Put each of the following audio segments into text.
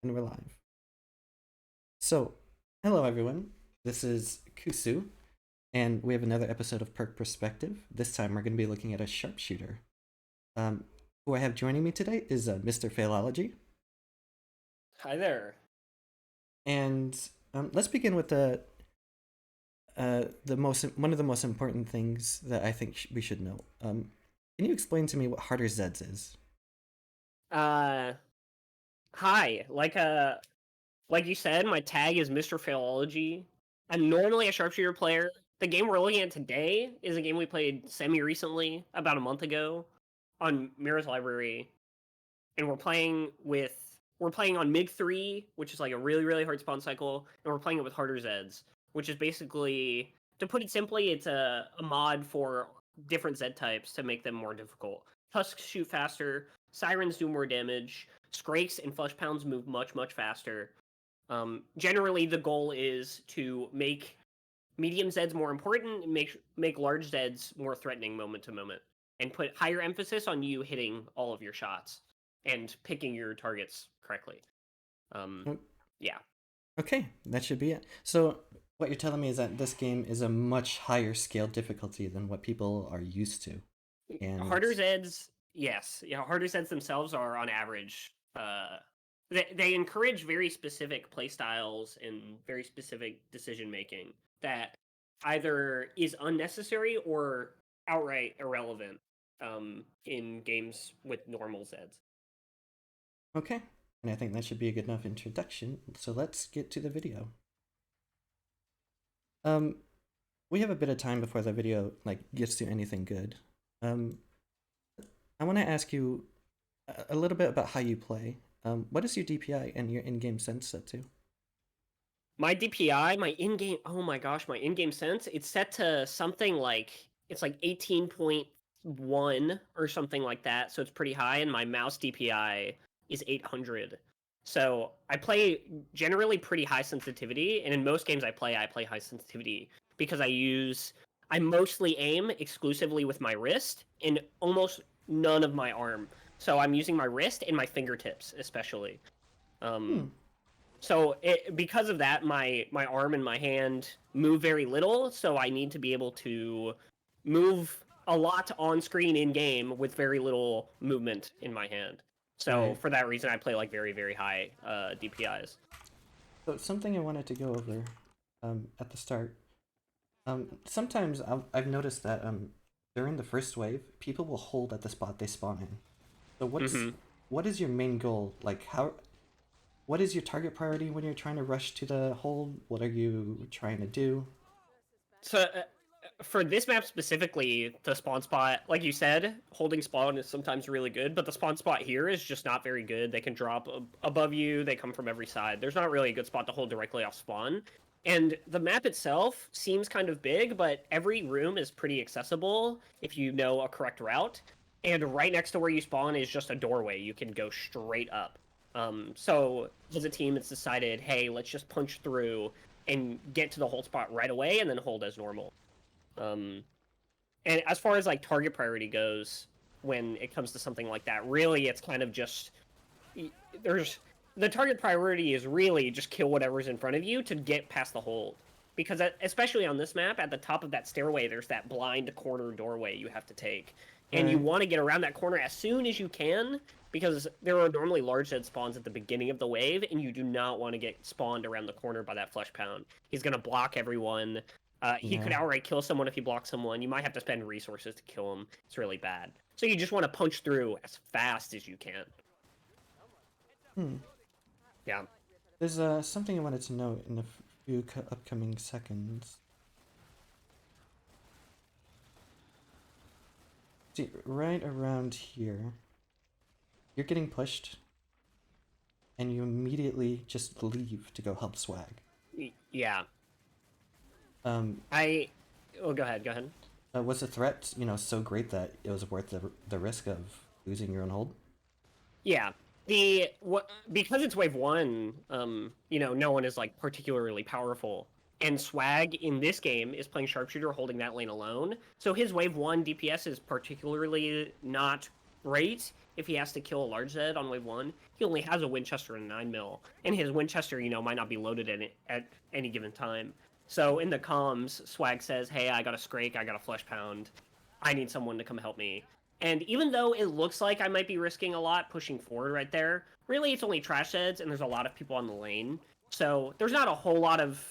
And we're live. So, hello everyone. This is Kusu, and we have another episode of Perk Perspective. This time we're going to be looking at a Sharpshooter. Who I have joining me today is MrFailology. Hi there. And let's begin with one of the most important things that I think we should know. Can you explain to me what Harder Zeds is? Hi. Like you said, my tag is MrFailology. I'm normally a sharpshooter player. The game we're looking at today is a game we played semi-recently, about a month ago, on Mirror's Library. And we're playing on MiG 3, which is like a really, really hard spawn cycle, and we're playing it with Harder Zeds, which is basically, to put it simply, it's a mod for different Z types to make them more difficult. Tusks shoot faster, Sirens do more damage, Skrakes and Flesh Pounds move much, much faster. Generally, the goal is to make medium Zeds more important and make large Zeds more threatening moment to moment, and put higher emphasis on you hitting all of your shots and picking your targets correctly. Yeah. Okay, that should be it. So, what you're telling me is that this game is a much higher scale difficulty than what people are used to. And Harder Zeds, yes. Yeah, Harder Zeds themselves are on average. They encourage very specific playstyles and very specific decision making that either is unnecessary or outright irrelevant in games with normal Zeds. Okay, and I think that should be a good enough introduction, so let's get to the video. We have a bit of time before the video gets to anything good. I want to ask you a little bit about how you play. What is your DPI and your in-game sense set to? My DPI, my in-game, oh my gosh, my in-game sense, it's set to something like, it's like 18.1 or something like that, so it's pretty high, and my mouse DPI is 800. So I play generally pretty high sensitivity, and in most games I play high sensitivity because I mostly aim exclusively with my wrist and almost none of my arm. So I'm using my wrist and my fingertips especially. So because of that, my arm and my hand move very little, so I need to be able to move a lot on screen in game with very little movement in my hand. So Right. for that reason, I play like very, very high DPIs. So something I wanted to go over at the start. Sometimes I've noticed that during the first wave, people will hold at the spot they spawn in. So what is your main goal? What is your target priority when you're trying to rush to the hold? What are you trying to do? So for this map specifically, the spawn spot, like you said, holding spawn is sometimes really good, but the spawn spot here is just not very good. They can drop above you, they come from every side. There's not really a good spot to hold directly off spawn. And the map itself seems kind of big, but every room is pretty accessible if you know a correct route. And right next to where you spawn is just a doorway. You can go straight up. So as a team, it's decided, hey, let's just punch through and get to the hold spot right away and then hold as normal. And as far as like target priority goes, when it comes to something like that, really it's kind of just the target priority is really just kill whatever's in front of you to get past the hold. Because especially on this map, at the top of that stairway, there's that blind corner doorway you have to take. And you want to get around that corner as soon as you can, because there are normally large dead spawns at the beginning of the wave, and you do not want to get spawned around the corner by that flesh pound. He's going to block everyone. He could outright kill someone if he blocks someone. You might have to spend resources to kill him. It's really bad. So you just want to punch through as fast as you can. Yeah. There's something I wanted to note in a few upcoming seconds. See, right around here, you're getting pushed, and you immediately just leave to go help swag. Yeah. Oh, go ahead. Was the threat, so great that it was worth the risk of losing your own hold? Yeah. Because it's wave 1, no one is like particularly powerful. And Swag in this game is playing Sharpshooter holding that lane alone. So his wave 1 DPS is particularly not great if he has to kill a large Zed on wave 1. he only has a Winchester and a 9mm, and his Winchester, might not be loaded at any given time. So in the comms, Swag says, "Hey, I got a Scrake, I got a Flesh Pound. I need someone to come help me." And even though it looks like I might be risking a lot pushing forward right there, really it's only trash heads, and there's a lot of people on the lane. So there's not a whole lot of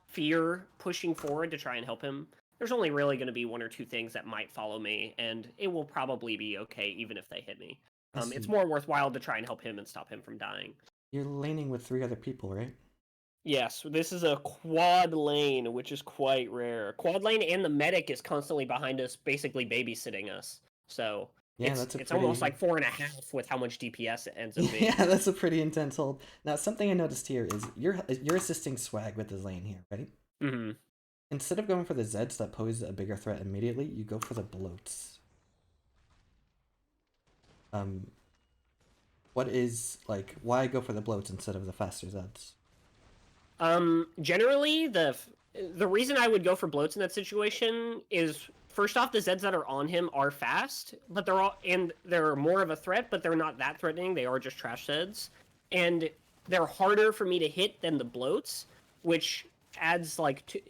fear pushing forward to try and help him. There's only really going to be one or two things that might follow me, and it will probably be okay even if they hit me. It's more worthwhile to try and help him and stop him from dying. You're laning with 3 other people, right? Yes, this is a quad lane, which is quite rare. Quad lane and the medic is constantly behind us, basically babysitting us. So Yeah, it's almost like 4.5 with how much DPS it ends up being. Yeah, that's a pretty intense hold. Now, something I noticed here is you're assisting Swag with his lane here, right? Mm-hmm. Instead of going for the Zeds that pose a bigger threat immediately, you go for the bloats. What is why go for the bloats instead of the faster Zeds? Generally, the reason I would go for bloats in that situation is, first off, the Zeds that are on him are fast, but they're more of a threat, but they're not that threatening. They are just trash Zeds, and they're harder for me to hit than the bloats, which adds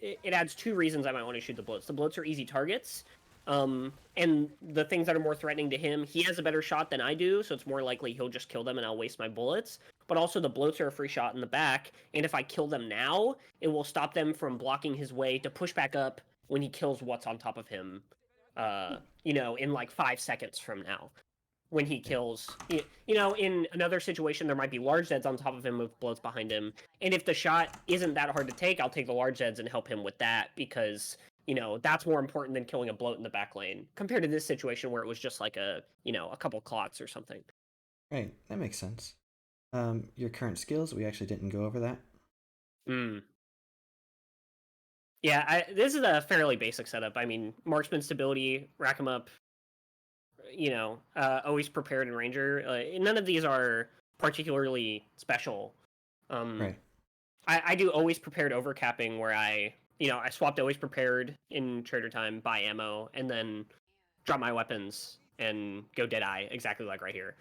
it adds 2 reasons I might want to shoot the bloats. The bloats are easy targets, and the things that are more threatening to him, he has a better shot than I do, so it's more likely he'll just kill them and I'll waste my bullets. But also the bloats are a free shot in the back, and if I kill them now, it will stop them from blocking his way to push back up when he kills what's on top of him, in like 5 seconds from now. When he kills, in another situation, there might be large Zeds on top of him with bloats behind him. And if the shot isn't that hard to take, I'll take the large Zeds and help him with that because, that's more important than killing a bloat in the back lane compared to this situation where it was just like a couple clots or something. Right, that makes sense. Your current skills, we actually didn't go over that. Yeah, this is a fairly basic setup. I mean, marksman stability, rack 'em up, always prepared and ranger. None of these are particularly special. Right. I do always prepared overcapping where I swapped always prepared in trader time, buy ammo, and then drop my weapons and go Deadeye, exactly like right here.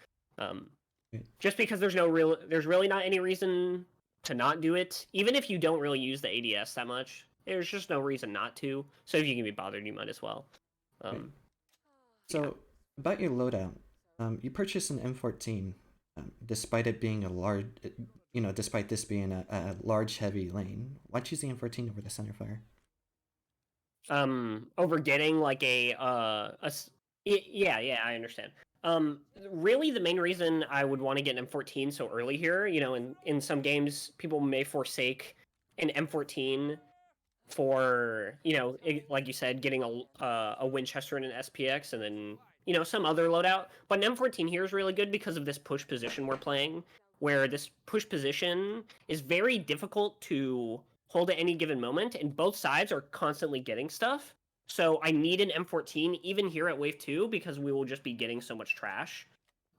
Just because there's really not any reason to not do it. Even if you don't really use the ADS that much, there's just no reason not to. So if you can be bothered, you might as well. Right. So, about your loadout, you purchased an M14, despite it being a large, despite this being a large, heavy lane. Why choose the M14 over the centerfire? Over getting like yeah, I understand. Really, the main reason I would want to get an M14 so early here, in some games, people may forsake an M14 for, like you said, getting a Winchester and an SPX, and then, some other loadout. But an M14 here is really good because of this push position we're playing, where this push position is very difficult to hold at any given moment, and both sides are constantly getting stuff. So I need an M14 even here at Wave 2 because we will just be getting so much trash.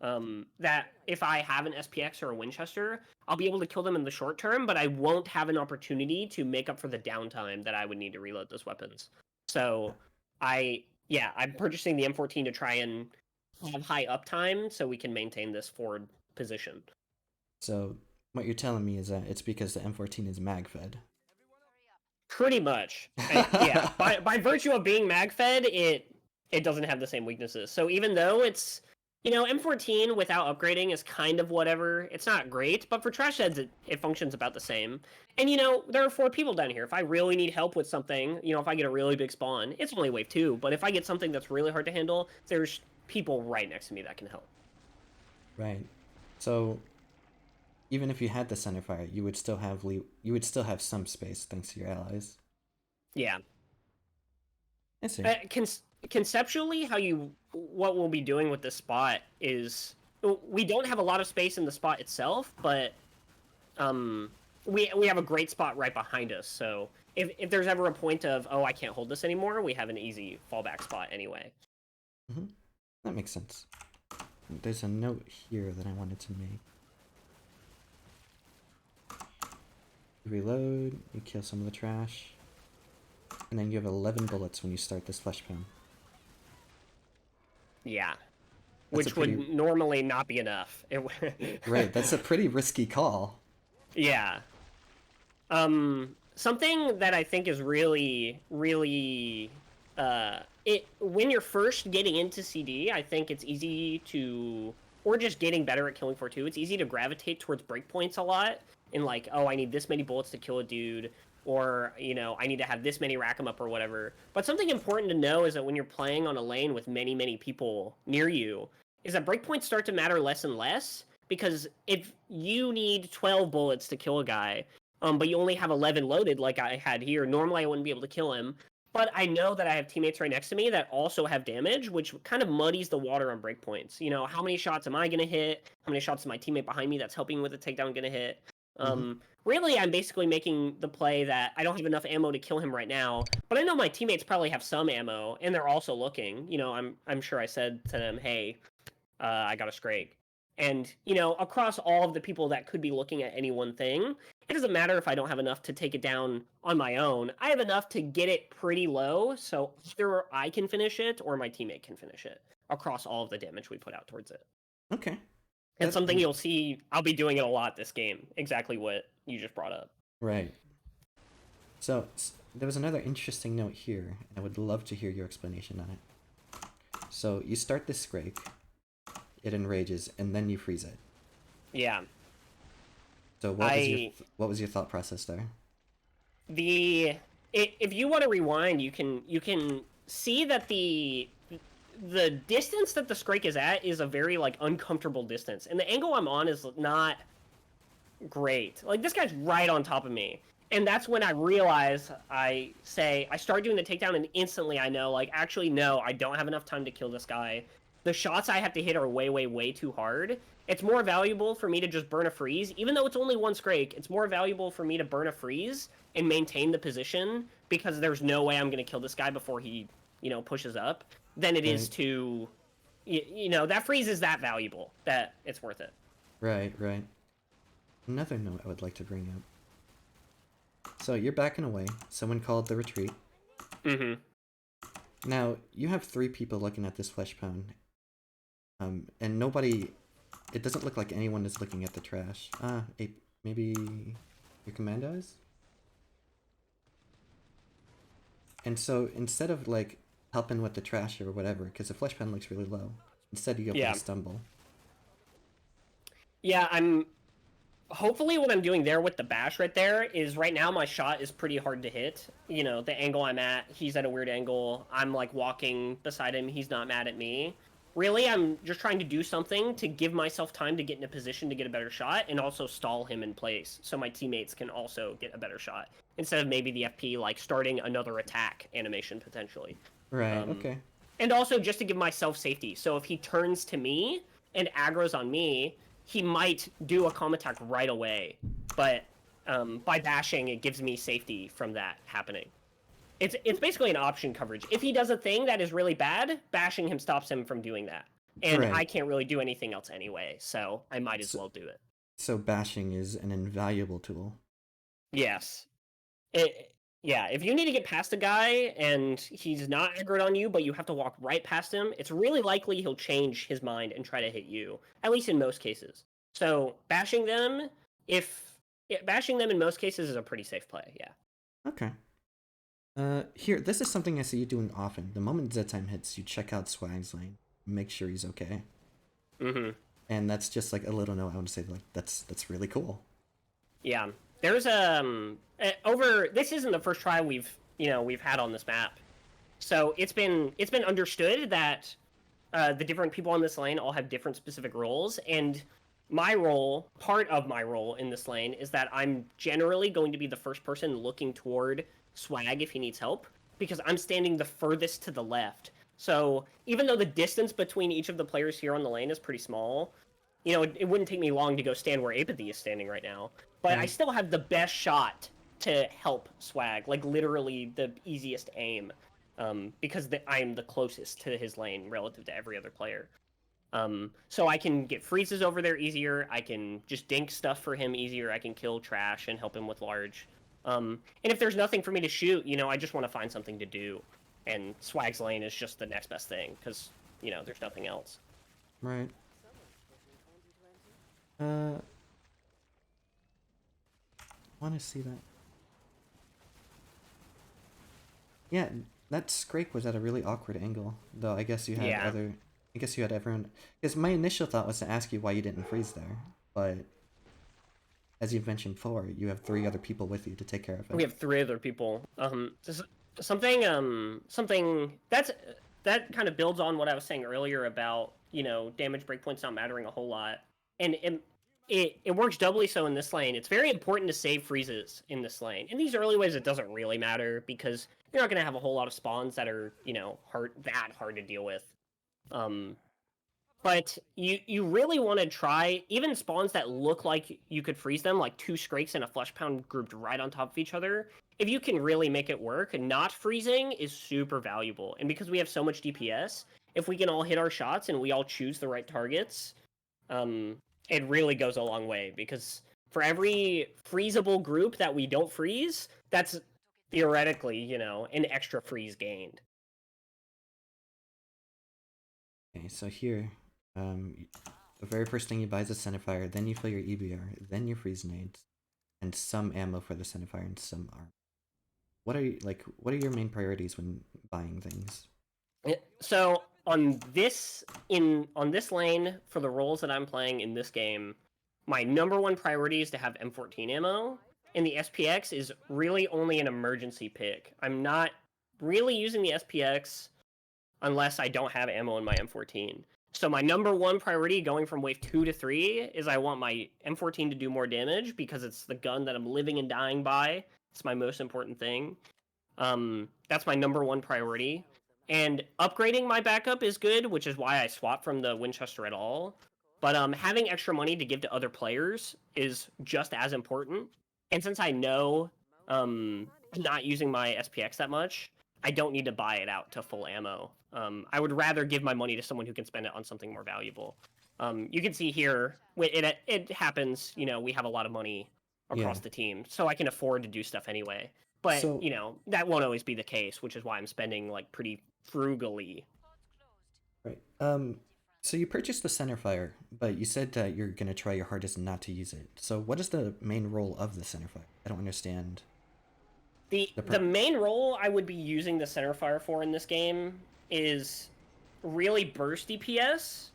That if I have an SPX or a Winchester, I'll be able to kill them in the short term, but I won't have an opportunity to make up for the downtime that I would need to reload those weapons. So I'm purchasing the M14 to try and have high uptime so we can maintain this forward position. So what you're telling me is that it's because the M14 is mag fed. Pretty much. Yeah. By virtue of being mag fed, it doesn't have the same weaknesses. So even though it's M14 without upgrading is kind of whatever. It's not great, but for trash heads, it functions about the same. And, there are 4 people down here. If I really need help with something, if I get a really big spawn, it's only wave 2, but if I get something that's really hard to handle, there's people right next to me that can help. Right. So, even if you had the centerfire, you would still have some space thanks to your allies. Yeah. I see. Conceptually, what we'll be doing with this spot is we don't have a lot of space in the spot itself, but we have a great spot right behind us. So if there's ever a point of, I can't hold this anymore, we have an easy fallback spot anyway. That makes sense. There's a note here that I wanted to make. You reload, you kill some of the trash, and then you have 11 bullets when you start this flesh pound. Yeah. That's a which pretty would normally not be enough. right. That's a pretty risky call. Yeah. Something that I think is really, really, when you're first getting into CD, I think it's easy to, or just getting better at killing for 2, it's easy to gravitate towards breakpoints a lot. And like, oh, I need this many bullets to kill a dude, or, I need to have this many rack 'em up or whatever. But something important to know is that when you're playing on a lane with many, many people near you, is that breakpoints start to matter less and less. Because if you need 12 bullets to kill a guy, but you only have 11 loaded like I had here, normally I wouldn't be able to kill him. But I know that I have teammates right next to me that also have damage, which kind of muddies the water on breakpoints. How many shots am I going to hit? How many shots is my teammate behind me that's helping with the takedown going to hit? Really, I'm basically making the play that I don't have enough ammo to kill him right now, but I know my teammates probably have some ammo, and they're also looking. I'm sure I said to them, hey, I got a Scrake. And, across all of the people that could be looking at any one thing, it doesn't matter if I don't have enough to take it down on my own. I have enough to get it pretty low, so either I can finish it or my teammate can finish it across all of the damage we put out towards it. Okay. It's something you'll see. I'll be doing it a lot this game. Exactly what you just brought up. Right. So there was another interesting note here, and I would love to hear your explanation on it. So you start this Scrake, it enrages, and then you freeze it. Yeah. So what was your thought process there? If you want to rewind, you can see that the distance that the Scrake is at is a very uncomfortable distance, and the angle I'm on is not great. Like, this guy's right on top of me, and that's when I realize I start doing the takedown, and instantly I know, actually no, I don't have enough time to kill this guy. The shots I have to hit are way, way, way too hard. It's more valuable for me to just burn a freeze. Even though it's only one Scrake, it's more valuable for me to burn a freeze and maintain the position, because there's no way I'm going to kill this guy before he, pushes up, than it is to, that freeze is that valuable that it's worth it. Right. Another note I would like to bring up. So you're backing away. Someone called the retreat. Mm-hmm. Now, you have 3 people looking at this flesh pound. And nobody... It doesn't look like anyone is looking at the trash. Maybe your commando is? And so, instead of, helping with the trash or whatever, because the flesh pound looks really low, instead you go for the stumble. Yeah, hopefully what I'm doing there with the bash right there is right now my shot is pretty hard to hit. The angle I'm at, he's at a weird angle. I'm, walking beside him. He's not mad at me. Really, I'm just trying to do something to give myself time to get in a position to get a better shot and also stall him in place so my teammates can also get a better shot. Instead of maybe the FP, starting another attack animation, potentially. Right, okay. And also just to give myself safety. So if he turns to me and aggro's on me, he might do a calm attack right away. But by bashing, it gives me safety from that happening. It's basically an option coverage. If he does a thing that is really bad, bashing him stops him from doing that. And I can't really do anything else anyway, so I might as well do it. So bashing is an invaluable tool. Yes. If you need to get past a guy and he's not aggroed on you, but you have to walk right past him, it's really likely he'll change his mind and try to hit you, at least in most cases. So bashing them in most cases is a pretty safe play, yeah. Okay. Here, this is something I see you doing often. The moment Z time hits, you check out Swag's lane, make sure he's okay. Mm-hmm. And that's just a little note I want to say, that's really cool. Yeah. There's this isn't the first try we've had on this map. So it's been understood that the different people on this lane all have different specific roles, and part of my role in this lane is that I'm generally going to be the first person looking toward Swag if he needs help, because I'm standing the furthest to the left. So even though the distance between each of the players here on the lane is pretty small, it wouldn't take me long to go stand where Apathy is standing right now. But I still have the best shot to help Swag, literally the easiest aim, because I am the closest to his lane relative to every other player. So I can get freezes over there easier, I can just dink stuff for him easier, I can kill trash and help him with large. And if there's nothing for me to shoot, I just want to find something to do. And Swag's lane is just the next best thing, because, there's nothing else. Right. I want to see that. Yeah, that Scrake was at a really awkward angle, though. I guess you had Yeah. other. I guess you had everyone. Because my initial thought was to ask you why you didn't freeze there, but as you've mentioned before, you have 3 other people with you to take care of We it. have 3 other people. Something that kind of builds on what I was saying earlier about damage breakpoints not mattering a whole lot, and it works doubly so in this lane. It's very important to save freezes in this lane. In these early waves, it doesn't really matter because you're not going to have a whole lot of spawns that are hard to deal with. Um, but you really want to try even spawns that look like you could freeze them, like 2 Scrakes and a Flesh Pound grouped right on top of each other. If you can really make it work, not freezing is super valuable. And because we have so much DPS, if we can all hit our shots and we all choose the right targets, it really goes a long way. Because for every freezable group that we don't freeze, that's theoretically, an extra freeze gained. Okay, so here, the very first thing you buy is a centerfire, then you fill your EBR, then you freeze nades, and some ammo for the centerfire and some armor. What are your main priorities when buying things? So on this lane for the roles that I'm playing in this game, my number one priority is to have M14 ammo, and the SPX is really only an emergency pick. I'm not really using the SPX unless I don't have ammo in my M14. So my number one priority going from wave 2 to 3 is I want my M14 to do more damage because it's the gun that I'm living and dying by. It's my most important thing. That's my number one priority. And upgrading my backup is good, which is why I swapped from the Winchester at all. But having extra money to give to other players is just as important. And since I know I'm not using my SPX that much, I don't need to buy it out to full ammo. I would rather give my money to someone who can spend it on something more valuable. You can see here, it happens, we have a lot of money Yeah. across the team, so I can afford to do stuff anyway. But, So that won't always be the case, which is why I'm spending like pretty frugally. right. So you purchased the centerfire, but you said that you're gonna try your hardest not to use it. So what is the main role of the centerfire? I don't understand The the the main role I would be using the centerfire for in this game is really burst DPS.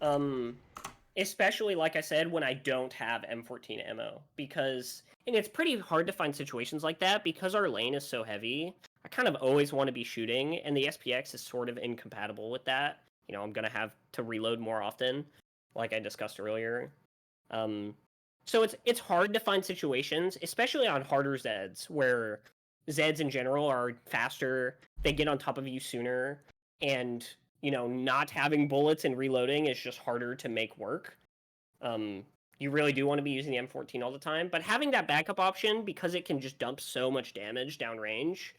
Um Especially like I said when I don't have M14 ammo because and it's pretty hard to find situations like that because our lane is so heavy. I kind of always want to be shooting and the SPX is sort of incompatible with that. I'm going to have to reload more often like I discussed earlier. Um so it's hard to find situations, especially on harder Zeds where Zeds in general are faster, they get on top of you sooner and not having bullets and reloading is just harder to make work. Um, you really do want to be using the M14 all the time, but having that backup option because it can just dump so much damage downrange,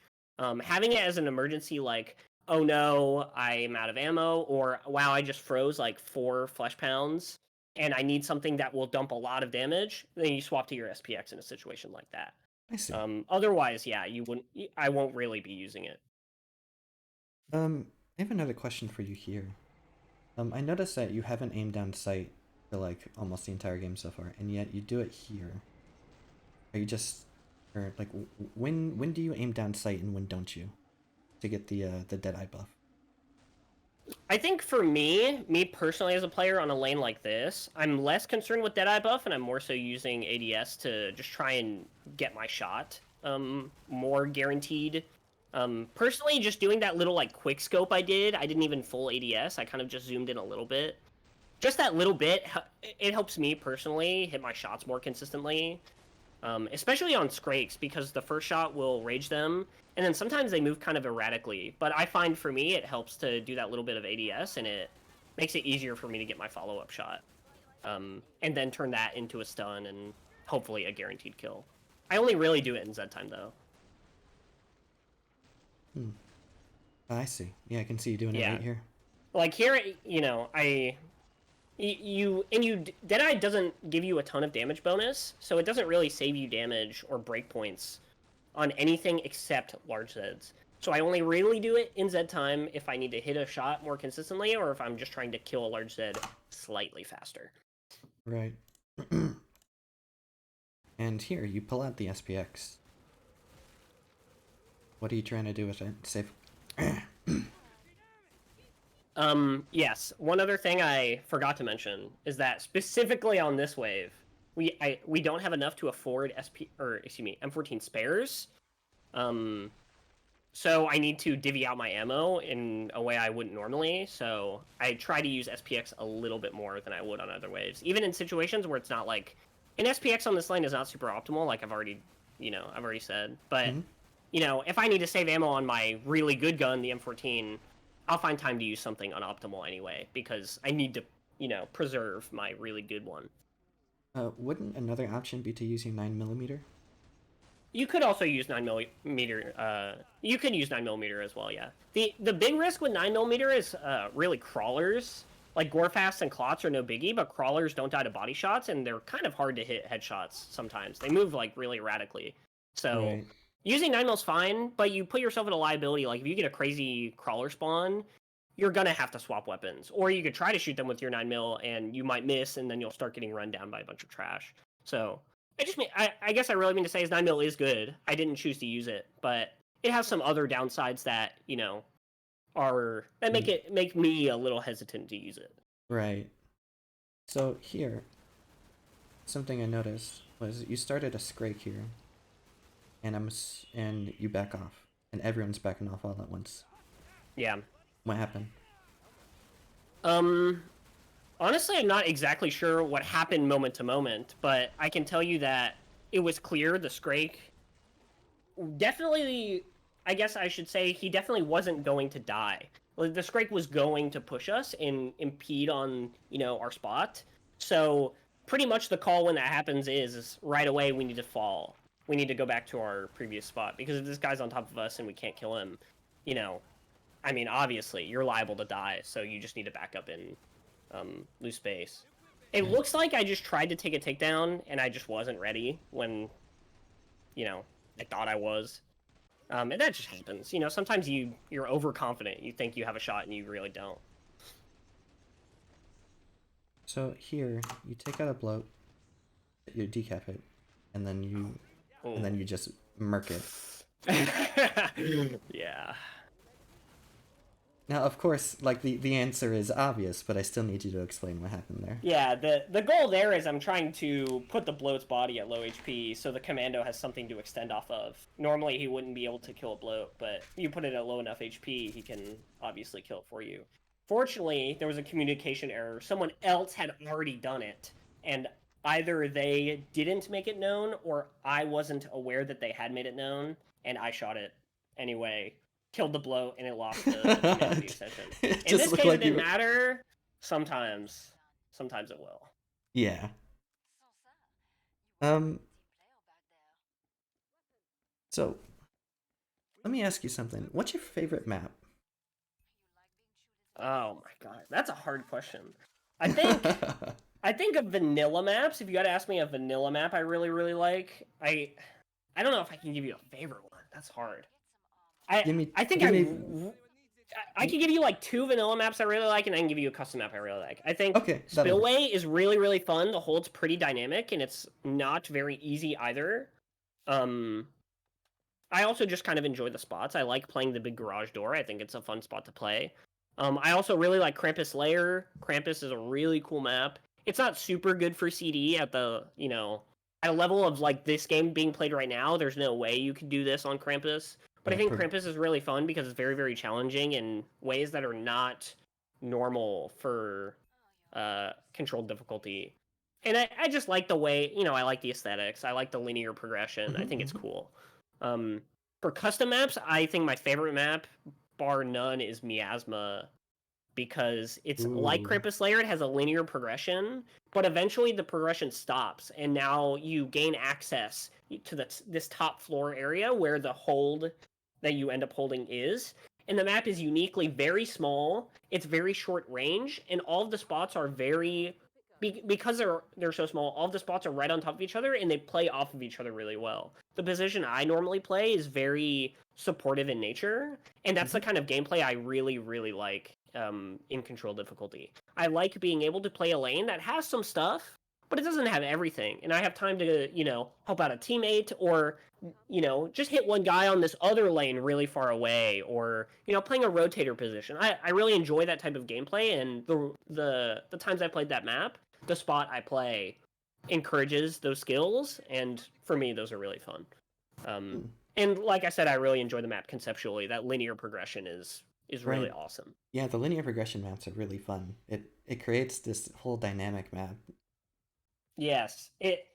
having it as an emergency, like, oh no, I'm out of ammo, or wow, I just froze like 4 flesh pounds, and I need something that will dump a lot of damage, then you swap to your SPX in a situation like that. I see. Otherwise, yeah, you wouldn't. I won't really be using it. I have another question for you here. I noticed that you haven't aimed down sight for like almost the entire game so far, and yet you do it here. Are you just, or like, when do you aim down sight and when don't you, to get the Deadeye buff? I think for me personally as a player on a lane like this, I'm less concerned with Deadeye buff and I'm more so using ADS to just try and get my shot more guaranteed. Personally, just doing that little like quick scope I didn't even full ADS. I kind of just zoomed in a little bit. Just that little bit, it helps me personally hit my shots more consistently. Especially on Scrakes, because the first shot will rage them, and then sometimes they move kind of erratically. But I find for me, it helps to do that little bit of ADS, and it makes it easier for me to get my follow-up shot. And then turn that into a stun and hopefully a guaranteed kill. I only really do it in Z time, though. Hmm. I see. Yeah, I can see you doing it Yeah. right here. Like here, Deadeye doesn't give you a ton of damage bonus, so it doesn't really save you damage or breakpoints on anything except large Zeds. So I only really do it in Z time if I need to hit a shot more consistently, or if I'm just trying to kill a large Z slightly faster. Right. And here, you pull out the SPX. What are you trying to do with it? Save. Yes. One other thing I forgot to mention is that specifically on this wave, we don't have enough to afford M14 spares. So I need to divvy out my ammo in a way I wouldn't normally. So I try to use SPX a little bit more than I would on other waves, even in situations where it's not like an SPX on this lane is not super optimal, like I've already said. But if I need to save ammo on my really good gun, the M14, I'll find time to use something unoptimal anyway because I need to preserve my really good one. Wouldn't another option be to use your 9mm? You could also use 9mm. You can use 9mm as well. Yeah. The big risk with 9mm is really crawlers. Like Gorefast and Clots are no biggie, but crawlers don't die to body shots, and they're kind of hard to hit headshots sometimes. They move like really erratically. So Right. using 9mm fine, but you put yourself in a liability. Like if you get a crazy crawler spawn, you're gonna have to swap weapons, or you could try to shoot them with your 9mm, and you might miss, and then you'll start getting run down by a bunch of trash. So I guess I really mean to say is 9mm is good. I didn't choose to use it, but it has some other downsides that make me a little hesitant to use it. Right. So here, something I noticed was you started a Scrake here, and you back off, and everyone's backing off all at once. Yeah. What happened? Honestly, I'm not exactly sure what happened moment to moment, but I can tell you that it was clear the Scrake definitely, I guess I should say, he definitely wasn't going to die. Like, the Scrake was going to push us and impede on, our spot. So pretty much the call when that happens is right away we need to fall. We need to go back to our previous spot, because if this guy's on top of us and we can't kill him, obviously you're liable to die, so you just need to back up and lose space. It looks like I just tried to take a takedown and I just wasn't ready when, I thought I was. And that just happens. Sometimes you're overconfident. You think you have a shot and you really don't. So here, you take out a bloat, you decap it, and then you just murk it. Yeah. Now, of course, like the answer is obvious, but I still need you to explain what happened there. Yeah, the goal there is I'm trying to put the bloat's body at low HP so the commando has something to extend off of. Normally he wouldn't be able to kill a bloat, but you put it at low enough HP, he can obviously kill it for you. Fortunately, there was a communication error. Someone else had already done it, and either they didn't make it known or I wasn't aware that they had made it known, and I shot it anyway. Killed the bloat, and it lost the command extension. In this case, it didn't matter. Sometimes it will. Yeah. So, let me ask you something. What's your favorite map? Oh my god, that's a hard question. I think of vanilla maps. If you got to ask me a vanilla map I really, really like, I don't know if I can give you a favorite one. That's hard. I can give you like 2 vanilla maps I really like, and I can give you a custom map I really like. I think Spillway is really, really fun. The hold's pretty dynamic, and it's not very easy either. I also just kind of enjoy the spots. I like playing the big garage door. I think it's a fun spot to play. I also really like Krampus Lair. Krampus is a really cool map. It's not super good for CD at the, at a level of like this game being played right now. There's no way you could do this on Krampus. But I think Krampus is really fun because it's very, very challenging in ways that are not normal for controlled difficulty. And I just like the way, I like the aesthetics. I like the linear progression. I think it's cool. For custom maps, I think my favorite map, bar none, is Miasma, because it's like Krampus Lair. It has a linear progression, but eventually the progression stops, and now you gain access to this top floor area where the hold that you end up holding is. And the map is uniquely very small. It's very short range, and all of the spots are because they're so small. All of the spots are right on top of each other, and they play off of each other really well. the position I normally play is very supportive in nature, and that's the kind of gameplay I really, really like in control difficulty. I like being able to play a lane that has some stuff, but it doesn't have everything, and I have time to, help out a teammate or, just hit one guy on this other lane really far away, or, playing a rotator position. I really enjoy that type of gameplay, and the times I played that map, the spot I play encourages those skills, and for me, those are really fun. Hmm. And like I said, I really enjoy the map conceptually. That linear progression is really Right. awesome. Yeah, the linear progression maps are really fun. It creates this whole dynamic map. Yes,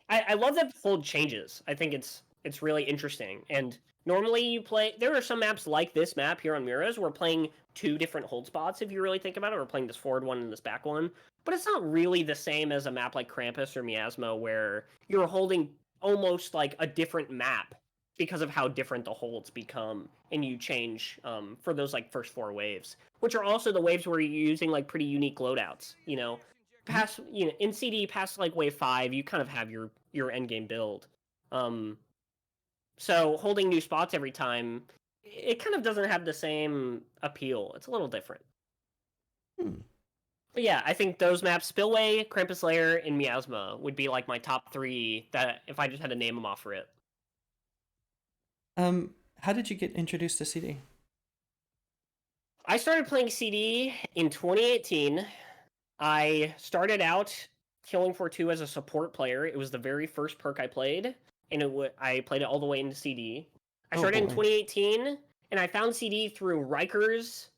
I love that the fold changes. I think it's really interesting. And normally you play. There are some maps like this map here on Miras. We're playing two different hold spots. If you really think about it, we're playing this forward one and this back one. But it's not really the same as a map like Krampus or Miasma, where you're holding almost like a different map because of how different the holds become, and you change for those like first four waves, which are also the waves where you're using like pretty unique loadouts. Mhm. Past in CD past like wave 5, you kind of have your end game build. Um, so holding new spots every time, it kind of doesn't have the same appeal. It's a little different. Hmm. But yeah, I think those maps, Spillway, Krampus Lair, and Miasma, would be like my top 3 that if I just had to name them off for it. How did you get introduced to CD? I started playing CD in 2018. I started out Killing for 2 as a support player. It was the very first perk I played, and I played it all the way into CD. I Oh started in boy. 2018, and I found CD through Rikers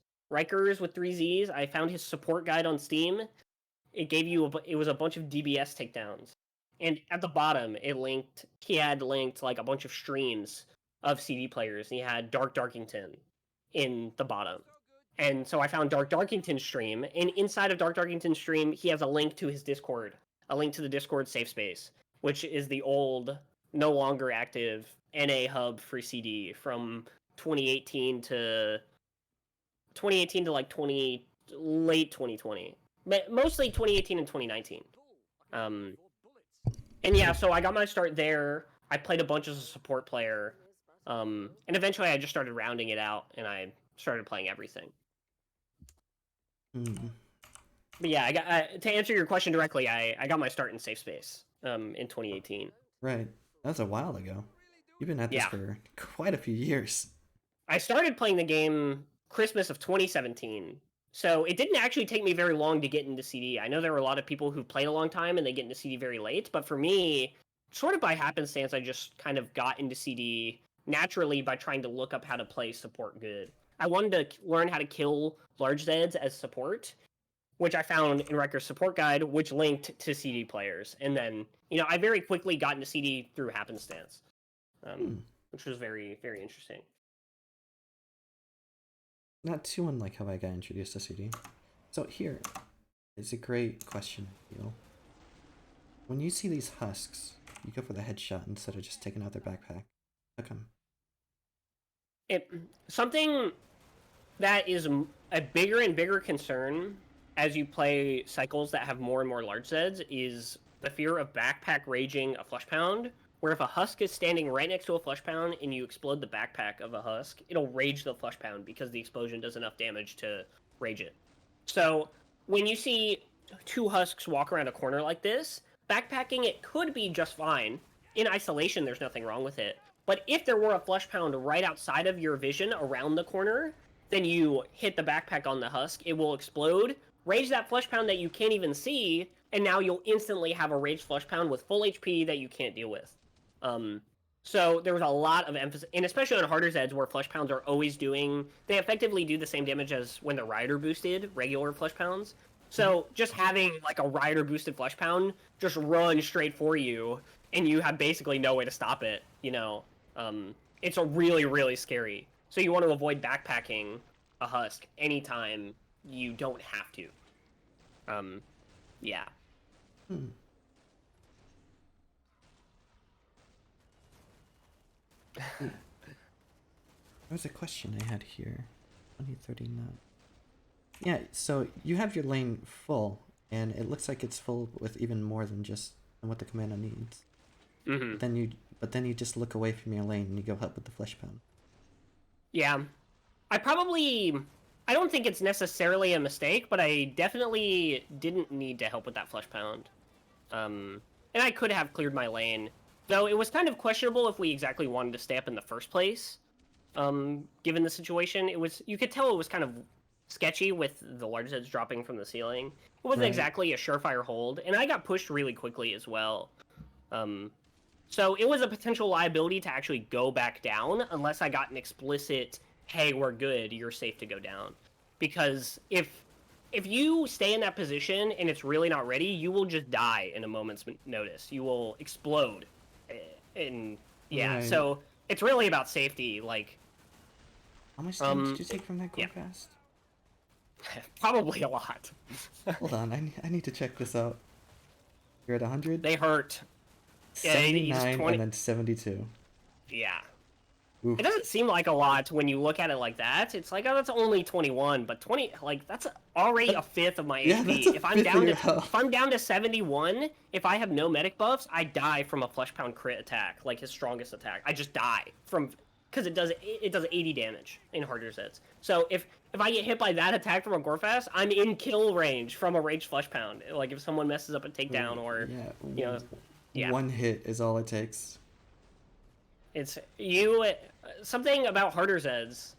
with 3 Z's. I found his support guide on Steam. It was a bunch of DBS takedowns, and at the bottom he had linked like a bunch of streams of CD players, and he had Dark Darkington in the bottom. And so I found Dark Darkington's stream, and inside of Dark Darkington's stream, he has a link to his Discord, a link to the Discord safe space, which is the old, no longer active NA hub for CD from 2018 to 2018 to like 20 late 2020, but mostly 2018 and 2019. Um, and yeah, so I got my start there. I played a bunch as a support player, and eventually I just started rounding it out, and I started playing everything. Hmm. But yeah, to answer your question directly, I got my start in safe space in 2018. Right. That was a while ago. You've been at this Yeah, for quite a few years. I started playing the game Christmas of 2017. So it didn't actually take me very long to get into CD. I know there were a lot of people who played a long time and they get into CD very late, but for me, sort of by happenstance, I just kind of got into CD naturally by trying to look up how to play support good. I wanted to learn how to kill large Zeds as support, which I found in Riker's support guide, which linked to CD players. And then, I very quickly got into CD through happenstance, Hmm. which was very, very interesting. Not too unlike how I got introduced to CD. So here is a great question, you. When you see these husks, you go for the headshot instead of just taking out their backpack. How come? It something that is a bigger and bigger concern as you play cycles that have more and more large Zeds is the fear of backpack raging a flesh pound. Where if a husk is standing right next to a flesh pound and you explode the backpack of a husk, it'll rage the flesh pound because the explosion does enough damage to rage it. So when you see two husks walk around a corner like this, backpacking it could be just fine. In isolation, there's nothing wrong with it. But if there were a flesh pound right outside of your vision around the corner, then you hit the backpack on the husk, it will explode, rage that flesh pound that you can't even see, and now you'll instantly have a raged flesh pound with full HP that you can't deal with. Um, so there was a lot of emphasis, and especially on harder Zeds where flesh pounds are always they effectively do the same damage as when the rider boosted regular flesh pounds. So just having like a rider boosted flesh pound just run straight for you, and you have basically no way to stop it. It's a really really scary. So you want to avoid backpacking a husk anytime you don't have to. Um, yeah. Hmm. Ooh, there was a question I had here. 2039. Yeah, so you have your lane full, and it looks like it's full with even more than just what the commander needs. Mm-hmm. But then you but then you just look away from your lane and you go help with the flesh pound. Yeah. I don't think it's necessarily a mistake, but I definitely didn't need to help with that flesh pound. And I could have cleared my lane. Though it was kind of questionable if we exactly wanted to stay up in the first place. Given the situation, you could tell it was kind of sketchy with the large Zeds dropping from the ceiling. It wasn't Right. exactly a surefire hold, and I got pushed really quickly as well. So it was a potential liability to actually go back down unless I got an explicit, hey, we're good, you're safe to go down. Because if you stay in that position and it's really not ready, you will just die in a moment's notice. You will explode. And yeah, Right. so it's really about safety. Like, How much damage did you take from that yeah. fast? Probably a lot. Hold on, I need to check this out. You're at 100? They hurt. 79 and then 72. Yeah. Oof. It doesn't seem like a lot when you look at it like that. It's like, oh, that's only 21, but 20, like, that's already a fifth of my Yeah, HP. that's If I'm down to 71, if I have no medic buffs, I die from a flesh pound crit attack, like his strongest attack. I just die from, because it does 80 damage in harder sets. So if I get hit by that attack from a Gorefast, I'm in kill range from a ranged flesh pound. Like if someone messes up a takedown or yeah. One hit is all it takes. It's something about harder Zeds.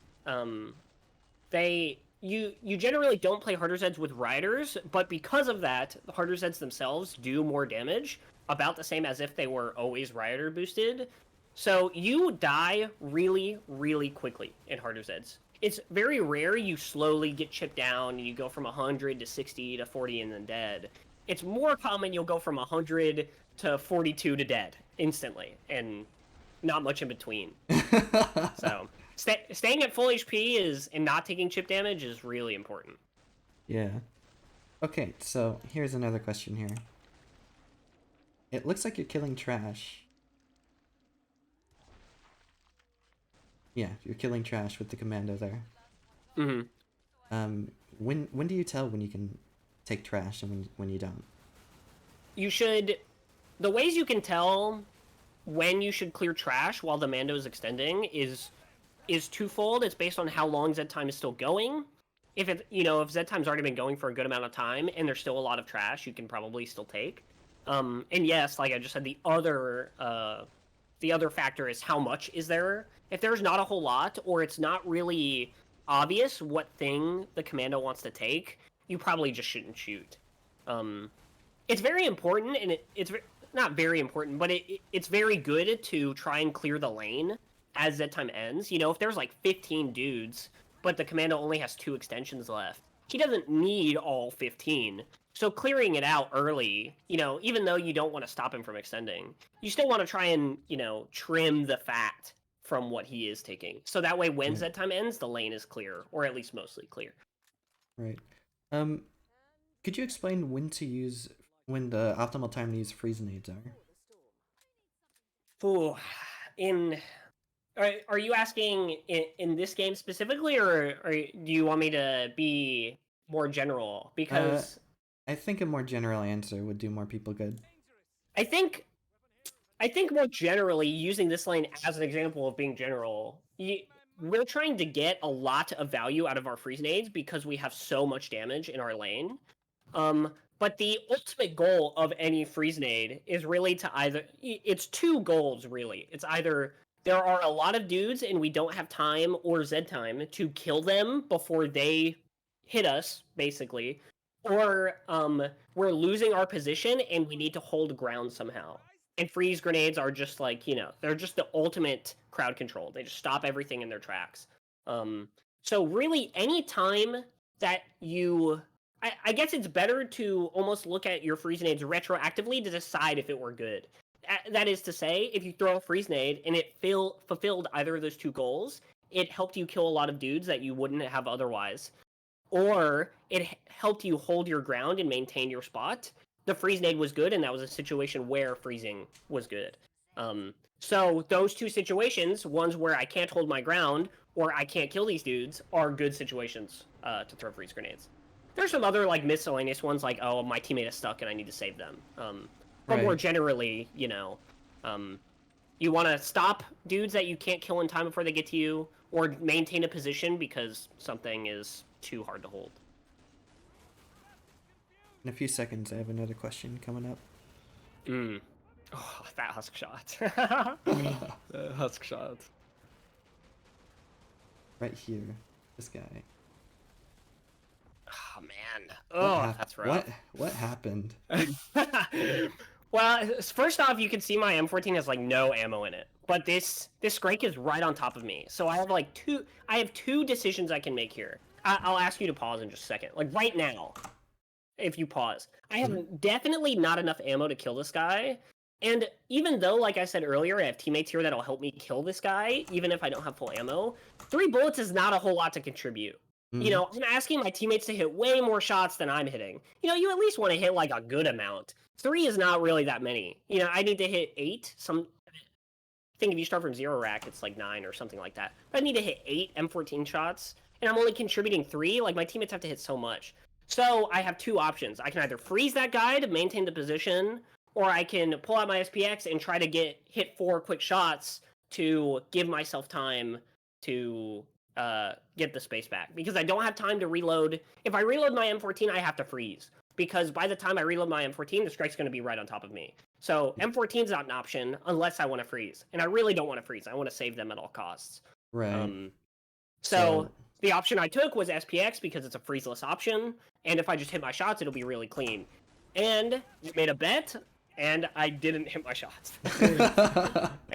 You generally don't play harder Zeds with riders, but because of that, the harder Zeds themselves do more damage, about the same as if they were always rider boosted. So you die really, really quickly in harder Zeds. It's very rare you slowly get chipped down and you go from 100 to 60 to 40 and then dead. It's more common you'll go from 100 to 42 to dead instantly, and not much in between. So staying at full HP and not taking chip damage is really important. Yeah. Okay, so here's another question here. It looks like you're killing trash. Yeah, you're killing trash with the commando there. Mm-hmm. When do you tell when you can take trash and when you don't? You should. The ways you can tell when you should clear trash while the Mando is extending is twofold. It's based on how long Z time is still going. If Z time's already been going for a good amount of time and there's still a lot of trash, you can probably still take. And yes, like I just said, the other factor is how much is there. If there's not a whole lot, or it's not really obvious what thing the commando wants to take, you probably just shouldn't shoot. It's very important, and it's not very important, but it's very good to try and clear the lane as Z time ends. If there's like 15 dudes, but the commando only has 2 extensions left, he doesn't need all 15. So clearing it out early, even though you don't want to stop him from extending, you still want to try and, trim the fat from what he is taking. So that way when Z time ends, the lane is clear, or at least mostly clear. Right. Could you explain when the optimal time to use freeze nades are? Ooh, are you asking in this game specifically, or do you want me to be more general? Because I think a more general answer would do more people good. I think more generally, using this lane as an example of being general, we're trying to get a lot of value out of our freeze nades because we have so much damage in our lane. But the ultimate goal of any freeze nade is really it's 2 goals really. It's either there are a lot of dudes and we don't have time or Z time to kill them before they hit us, basically, or we're losing our position and we need to hold ground somehow. And freeze grenades are just like, they're just the ultimate crowd control. They just stop everything in their tracks. So really, any time that I guess it's better to almost look at your freeze nades retroactively to decide if it were good. That is to say, if you throw a freeze nade and it fulfilled either of those 2 goals, it helped you kill a lot of dudes that you wouldn't have otherwise, or it helped you hold your ground and maintain your spot, the freeze nade was good, and that was a situation where freezing was good. So those 2 situations, ones where I can't hold my ground or I can't kill these dudes, are good situations to throw freeze grenades. There's some other like miscellaneous ones, like, oh, my teammate is stuck and I need to save them. But more generally, You want to stop dudes that you can't kill in time before they get to you, or maintain a position because something is too hard to hold. In a few seconds, I have another question coming up. Oh, that husk shot. Husk shot. Right here. This guy. Oh, man. Oh, that's rough. What happened? Well, first off, you can see my M14 has like no ammo in it, but this Scrake is right on top of me. So I have like two decisions I can make here. I'll ask you to pause in just a second. Like right now, if you pause, I have definitely not enough ammo to kill this guy. And even though, like I said earlier, I have teammates here that'll help me kill this guy, even if I don't have full ammo, 3 bullets is not a whole lot to contribute. You know, I'm asking my teammates to hit way more shots than I'm hitting. You know, you at least want to hit like a good amount. 3 is not really that many. You know, I need to hit 8. I think if you start from 0 rack, it's like 9 or something like that. But I need to hit 8 M14 shots, and I'm only contributing 3. Like, my teammates have to hit so much. So I have 2 options. I can either freeze that guy to maintain the position, or I can pull out my SPX and try to hit 4 quick shots to give myself time to get the space back, because I don't have time to reload. If I reload my M14, I have to freeze, because by the time I reload my M14, the Strike's going to be right on top of me. So M14 is not an option unless I want to freeze, and I really don't want to freeze. I want to save them at all costs. Right. So the option I took was SPX because it's a freezeless option, and if I just hit my shots, it'll be really clean. And I made a bet, and I didn't hit my shots.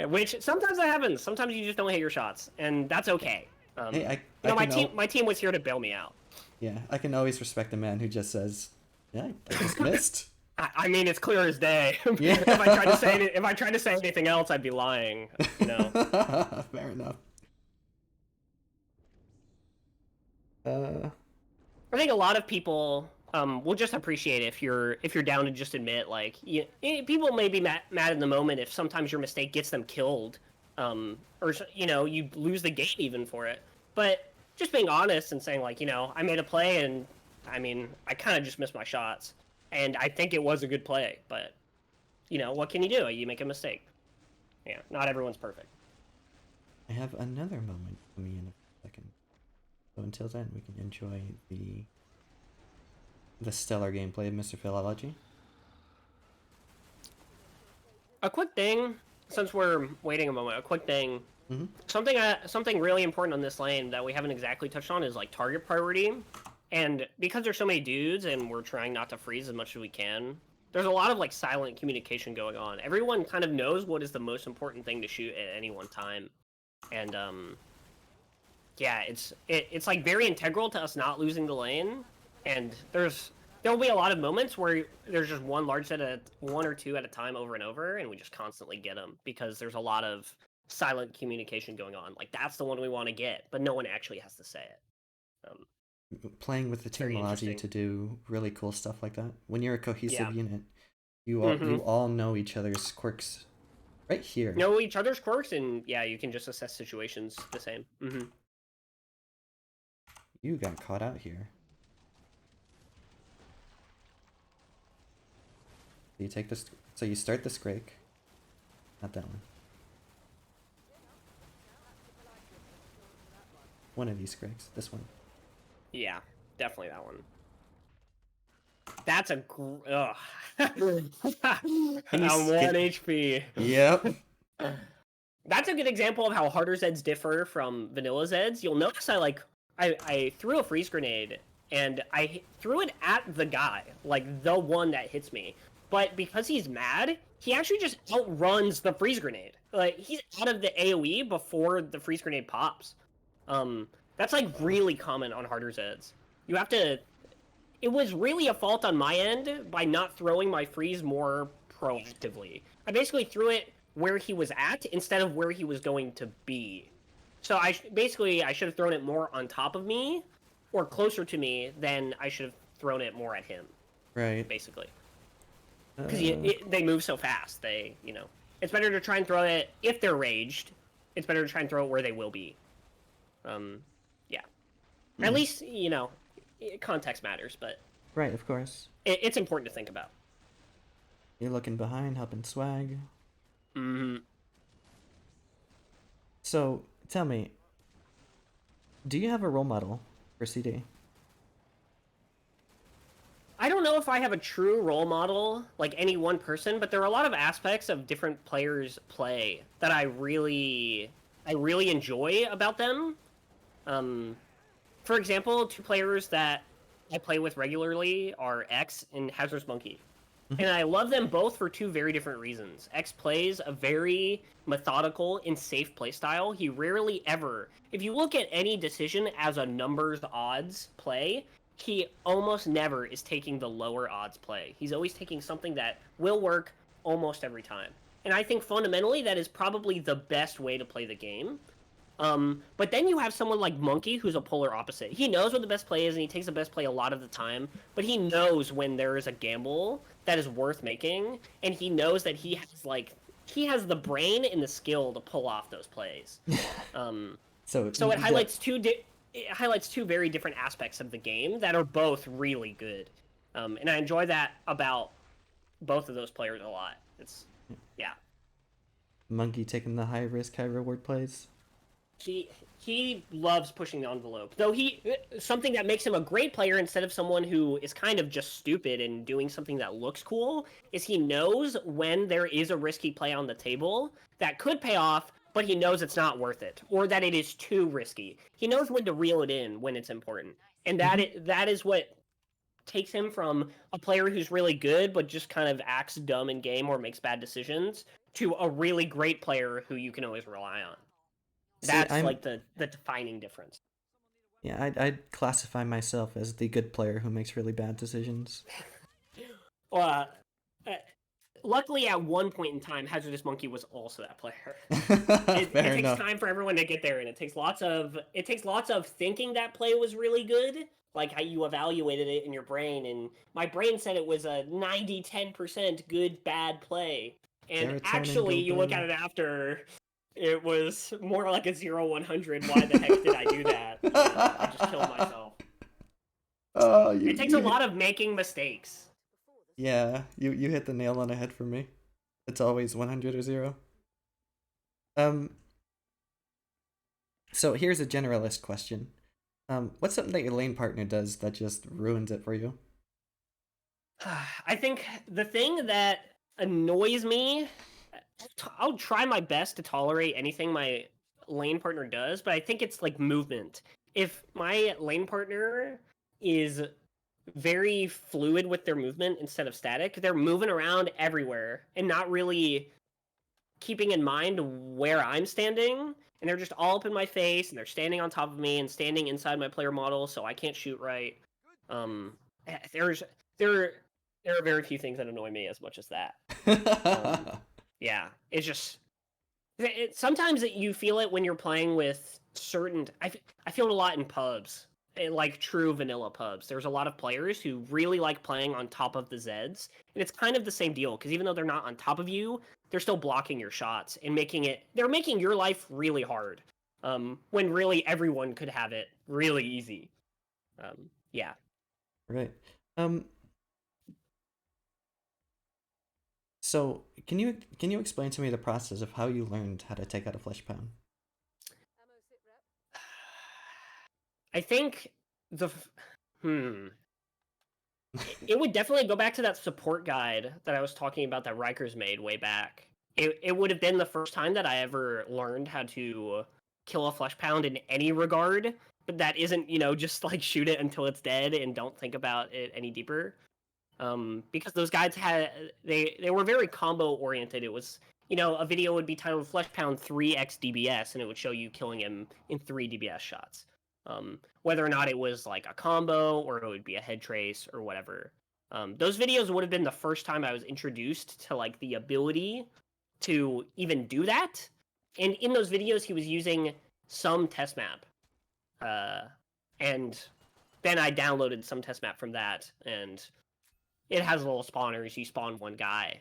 Which sometimes that happens. Sometimes you just don't hit your shots, and that's okay. Hey, my team was here to bail me out. Yeah, I can always respect a man who just says, "Yeah, I just missed." I mean, it's clear as day. Yeah. If I tried to say anything else, I'd be lying. You know. Fair enough. I think a lot of people will just appreciate it if you're down to just admit, like, people may be mad in the moment if sometimes your mistake gets them killed, or you know, you lose the game even for it. But just being honest and saying, like, you know, I made a play, and I mean, I kind of just missed my shots, and I think it was a good play, but you know, what can you do? You make a mistake. Yeah, not everyone's perfect. I have another moment for me in a second. So until then, we can enjoy the stellar gameplay of MrFailology. A quick thing, since we're waiting a moment, a quick thing. Mm-hmm. Something really important on this lane that we haven't exactly touched on is like target priority. And because there's so many dudes and we're trying not to freeze as much as we can, there's a lot of like silent communication going on. Everyone kind of knows what is the most important thing to shoot at any one time. And yeah, it's like very integral to us not losing the lane. And there'll be a lot of moments where there's just one or two at a time over and over, and we just constantly get them because there's a lot of silent communication going on. Like, that's the one we want to get, but no one actually has to say it. Playing with the team allows you to do really cool stuff like that. When you're a cohesive unit, you all know each other's quirks right here. Know each other's quirks, and yeah, you can just assess situations the same. You got caught out here. You take this. So you start the Scrake. Not that one. One of these Scrakes. This one. Yeah, definitely that one. That's a I'm 1 HP. Yep. That's a good example of how harder Zeds differ from vanilla Zeds. You'll notice I threw a freeze grenade, and I threw it at the guy, like the one that hits me. But because he's mad, he actually just outruns the freeze grenade. Like, he's out of the AoE before the freeze grenade pops. That's like really common on harder Zeds. You have to... It was really a fault on my end by not throwing my freeze more proactively. I basically threw it where he was at instead of where he was going to be. So I should have thrown it more on top of me or closer to me than I should have thrown it more at him. Right. Basically. Because they move so fast. It's better to try and throw it if they're raged. It's better to try and throw it where they will be. Yeah. At least, context matters, but... Right, of course. It's important to think about. You're looking behind, helping swag. Mm-hmm. So tell me, do you have a role model for CD? I don't know if I have a true role model, like any one person, but there are a lot of aspects of different players' play that I really enjoy about them. Um, for example, two players that I play with regularly are X and Hazardous Monkey. Mhm. And I love them both for two very different reasons. X plays a very methodical and safe playstyle. He rarely ever, if you look at any decision as a numbers odds play, he almost never is taking the lower odds play. He's always taking something that will work almost every time. And I think fundamentally that is probably the best way to play the game. But then you have someone like Monkey, who's a polar opposite. He knows what the best play is, and he takes the best play a lot of the time. But he knows when there is a gamble that is worth making, and he knows that he has the brain and the skill to pull off those plays. Um, So so it you got it highlights two very different aspects of the game that are both really good. And I enjoy that about both of those players a lot. It's yeah. Monkey taking the high risk, high reward plays. He loves pushing the envelope. Though something that makes him a great player instead of someone who is kind of just stupid and doing something that looks cool is he knows when there is a risky play on the table that could pay off, but he knows it's not worth it or that it is too risky. He knows when to reel it in when it's important. And Mhm. that is what takes him from a player who's really good but just kind of acts dumb in game or makes bad decisions to a really great player who you can always rely on. See, That's like the defining difference. yeah, I'd classify myself as the good player who makes really bad decisions. Uh, uh, luckily, at one point in time, Hazardous Monkey was also that player. It Fair takes enough. time for everyone to get there, and it takes lots of thinking that play was really good, like how you evaluated it in your brain. And my brain said it was a 90-10% good bad play, and Serotonin actually, go you look at boom. it after. It was more like a 0-100. Why the heck did I do that? And I just killed myself. Oh, It takes a lot of making mistakes. yeah, you hit the nail on the head for me. It's always 100 or 0. Um, so here's a generalist question. What's something that your lane partner does that just ruins it for you? I think the thing that annoys me, I'll try my best to tolerate anything my lane partner does, but I think it's like movement. If my lane partner is very fluid with their movement instead of static, they're moving around everywhere and not really keeping in mind where I'm standing, and they're just all up in my face, and they're standing on top of me and standing inside my player model, so I can't shoot right. Um, there's there there are very few things that annoy me as much as that. Um, yeah, it's just sometimes you feel it when you're playing with certain. I feel it a lot in pubs, like true vanilla pubs. There's a lot of players who really like playing on top of the Zeds, and it's kind of the same deal because even though they're not on top of you, they're still blocking your shots and they're making your life really hard. When really everyone could have it really easy. Yeah. Right. Um, so can you explain to me the process of how you learned how to take out a flesh pound? I think the it would definitely go back to that support guide that I was talking about that Rikers made way back. It would have been the first time that I ever learned how to kill a flesh pound in any regard, but that isn't, just like shoot it until it's dead and don't think about it any deeper. Because those guides they were very combo oriented. It was, a video would be titled Flesh Pound 3x DBS, and it would show you killing him in 3 DBS shots. Whether or not it was like a combo or it would be a head trace or whatever. Those videos would have been the first time I was introduced to like the ability to even do that. And in those videos, he was using some test map, and then I downloaded some test map from that, and it has little spawners. You spawn one guy,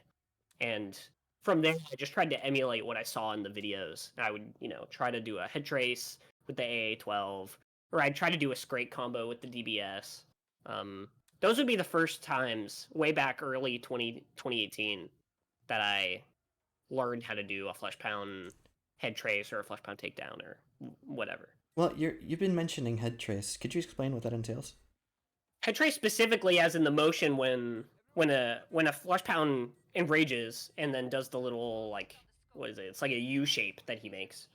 and from there, I just tried to emulate what I saw in the videos. I would, try to do a head trace with the AA-12, or I'd try to do a scrape combo with the DBS. Those would be the first times, way back early 2018, that I learned how to do a flesh pound head trace or a flesh pound takedown or whatever. Well, you've been mentioning head trace. Could you explain what that entails? Head trace specifically, as in the motion when a flesh pound enrages and then does the little like what is it? It's like a U shape that he makes.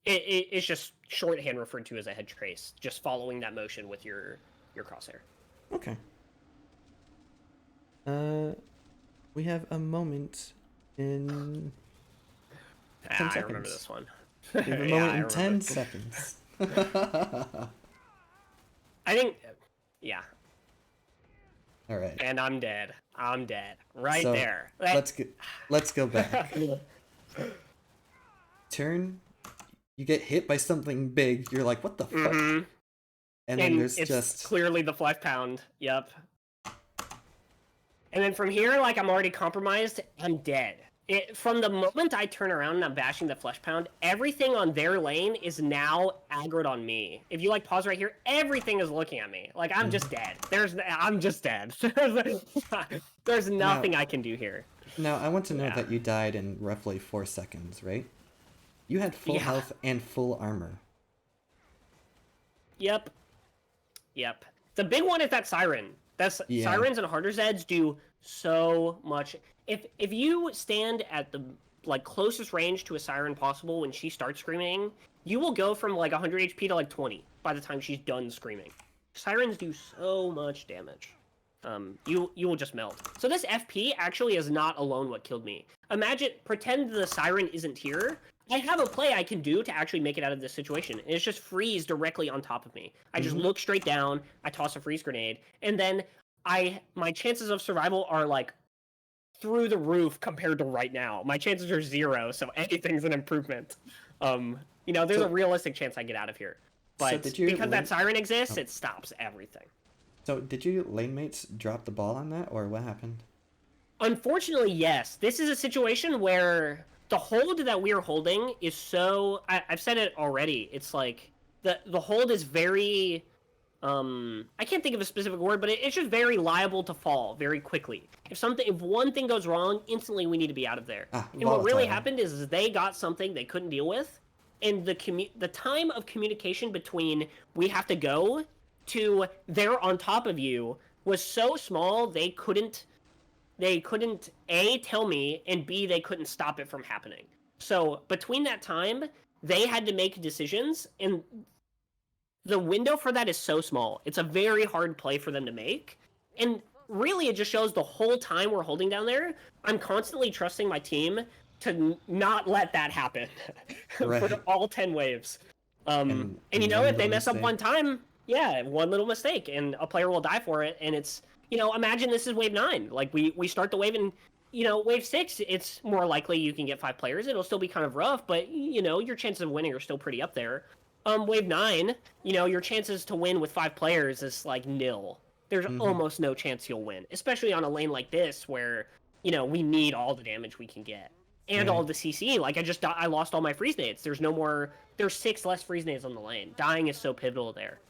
It's just shorthand referred to as a head trace, just following that motion with your crosshair. Okay. We have a moment in 10 seconds. I remember this one. We have a moment in 10 seconds. I think, yeah. All right. And I'm dead. I'm dead. Right So, there. Let's go back. Turn. You get hit by something big. You're like, what the fuck? Mm-hmm. And then there's it's just clearly the flesh pound. Yep. And then from here, like I'm already compromised. I'm dead. From the moment I turn around and I'm bashing the flesh pound, everything on their lane is now aggroed on me. If you like pause right here, everything is looking at me. Like I'm just dead. I'm just dead. There's nothing I can do here. Now I want to know that you died in roughly 4 seconds, right? You had full health and full armor. Yep. The big one is that siren. Sirens and harder Zeds do so much. If you stand at the like closest range to a siren possible when she starts screaming, you will go from like 100 HP to like 20 by the time she's done screaming. Sirens do so much damage. You will just melt. So this FP actually is not alone what killed me. Pretend the siren isn't here. I have a play I can do to actually make it out of this situation. And it's just freeze directly on top of me. I just look straight down, I toss a freeze grenade, and then my chances of survival are like through the roof compared to right now. My chances are 0, so anything's an improvement. There's a realistic chance I get out of here. But because that siren exists, it stops everything. So did you lane mates drop the ball on that, or what happened? Unfortunately, yes. This is a situation where the hold that we are holding is so... I've said it already. It's like... The hold is very... I can't think of a specific word, but it's just very liable to fall very quickly. If one thing goes wrong, instantly we need to be out of there. And what really happened is they got something they couldn't deal with, and the time of communication between we have to go to they're on top of you was so small they couldn't A, tell me, and B, they couldn't stop it from happening. So between that time, they had to make decisions, and the window for that is so small. It's a very hard play for them to make. And really, it just shows the whole time we're holding down there, I'm constantly trusting my team to not let that happen for all 10 waves. And if they mess up one time, one little mistake, and a player will die for it, and it's... imagine this is wave 9. Like, we start the wave, and, wave 6, it's more likely you can get 5 players. It'll still be kind of rough, but, your chances of winning are still pretty up there. Wave 9, your chances to win with 5 players is, like, nil. There's almost no chance you'll win, especially on a lane like this where, we need all the damage we can get. And all the CC. Like, I lost all my freeze nades. There's 6 less freeze nades on the lane. Dying is so pivotal there.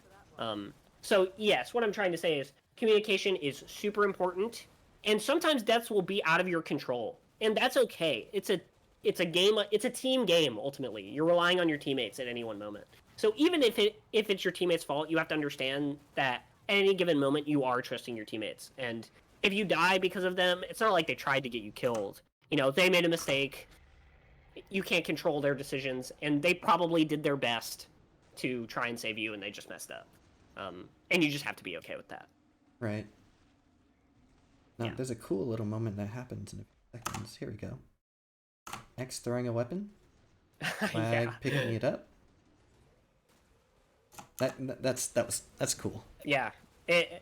So, yes, what I'm trying to say is, communication is super important, and sometimes deaths will be out of your control, and that's okay. It's a game. It's a team game. Ultimately, you're relying on your teammates at any one moment. So even if it's your teammates' fault, you have to understand that at any given moment you are trusting your teammates. And if you die because of them, it's not like they tried to get you killed. They made a mistake. You can't control their decisions, and they probably did their best to try and save you, and they just messed up. And you just have to be okay with that. Right. Now, there's a cool little moment that happens in a few seconds. Here we go. X throwing a weapon. Swag picking it up. That's cool. Yeah.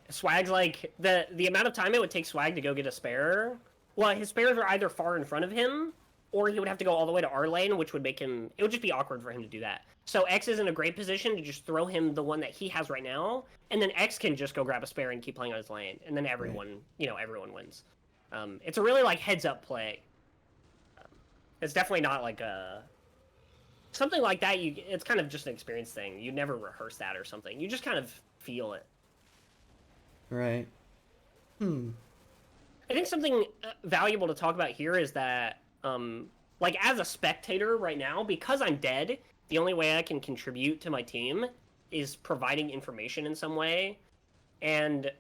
Swag's like the amount of time it would take Swag to go get a spare. Well, his spares are either far in front of him, or he would have to go all the way to our lane, which would make him... It would just be awkward for him to do that. So X is in a great position to just throw him the one that he has right now, and then X can just go grab a spare and keep playing on his lane, and then everyone wins. It's a really, like, heads-up play. It's definitely not like a... Something like that, it's kind of just an experience thing. You never rehearse that or something. You just kind of feel it. Right. I think something valuable to talk about here is that like as a spectator right now, because I'm dead, the only way I can contribute to my team is providing information in some way. And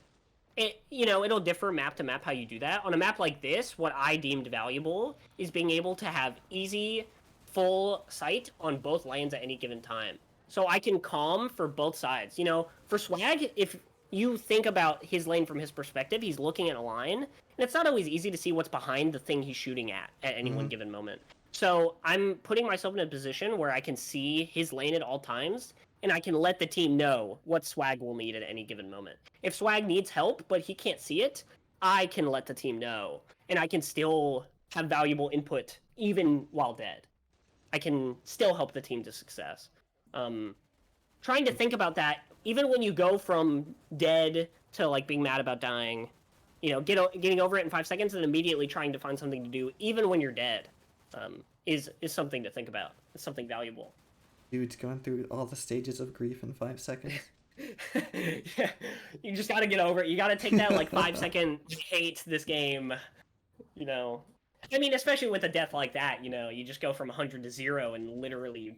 it'll differ map to map how you do that. On a map like this, what I deemed valuable is being able to have easy, full sight on both lanes at any given time. So I can calm for both sides. For Swag, if you think about his lane from his perspective, he's looking at a line, and it's not always easy to see what's behind the thing he's shooting at any one given moment. So I'm putting myself in a position where I can see his lane at all times, and I can let the team know what Swag will need at any given moment. If Swag needs help, but he can't see it, I can let the team know, and I can still have valuable input even while dead. I can still help the team to success. Trying to think about that, even when you go from dead to like being mad about dying, getting over it in 5 seconds and immediately trying to find something to do, even when you're dead, is something to think about. It's something valuable. Dude's going through all the stages of grief in 5 seconds. Yeah, you just gotta get over it. You gotta take that like 5-second hate this game. I mean, especially with a death like that, you just go from 100 to 0 in literally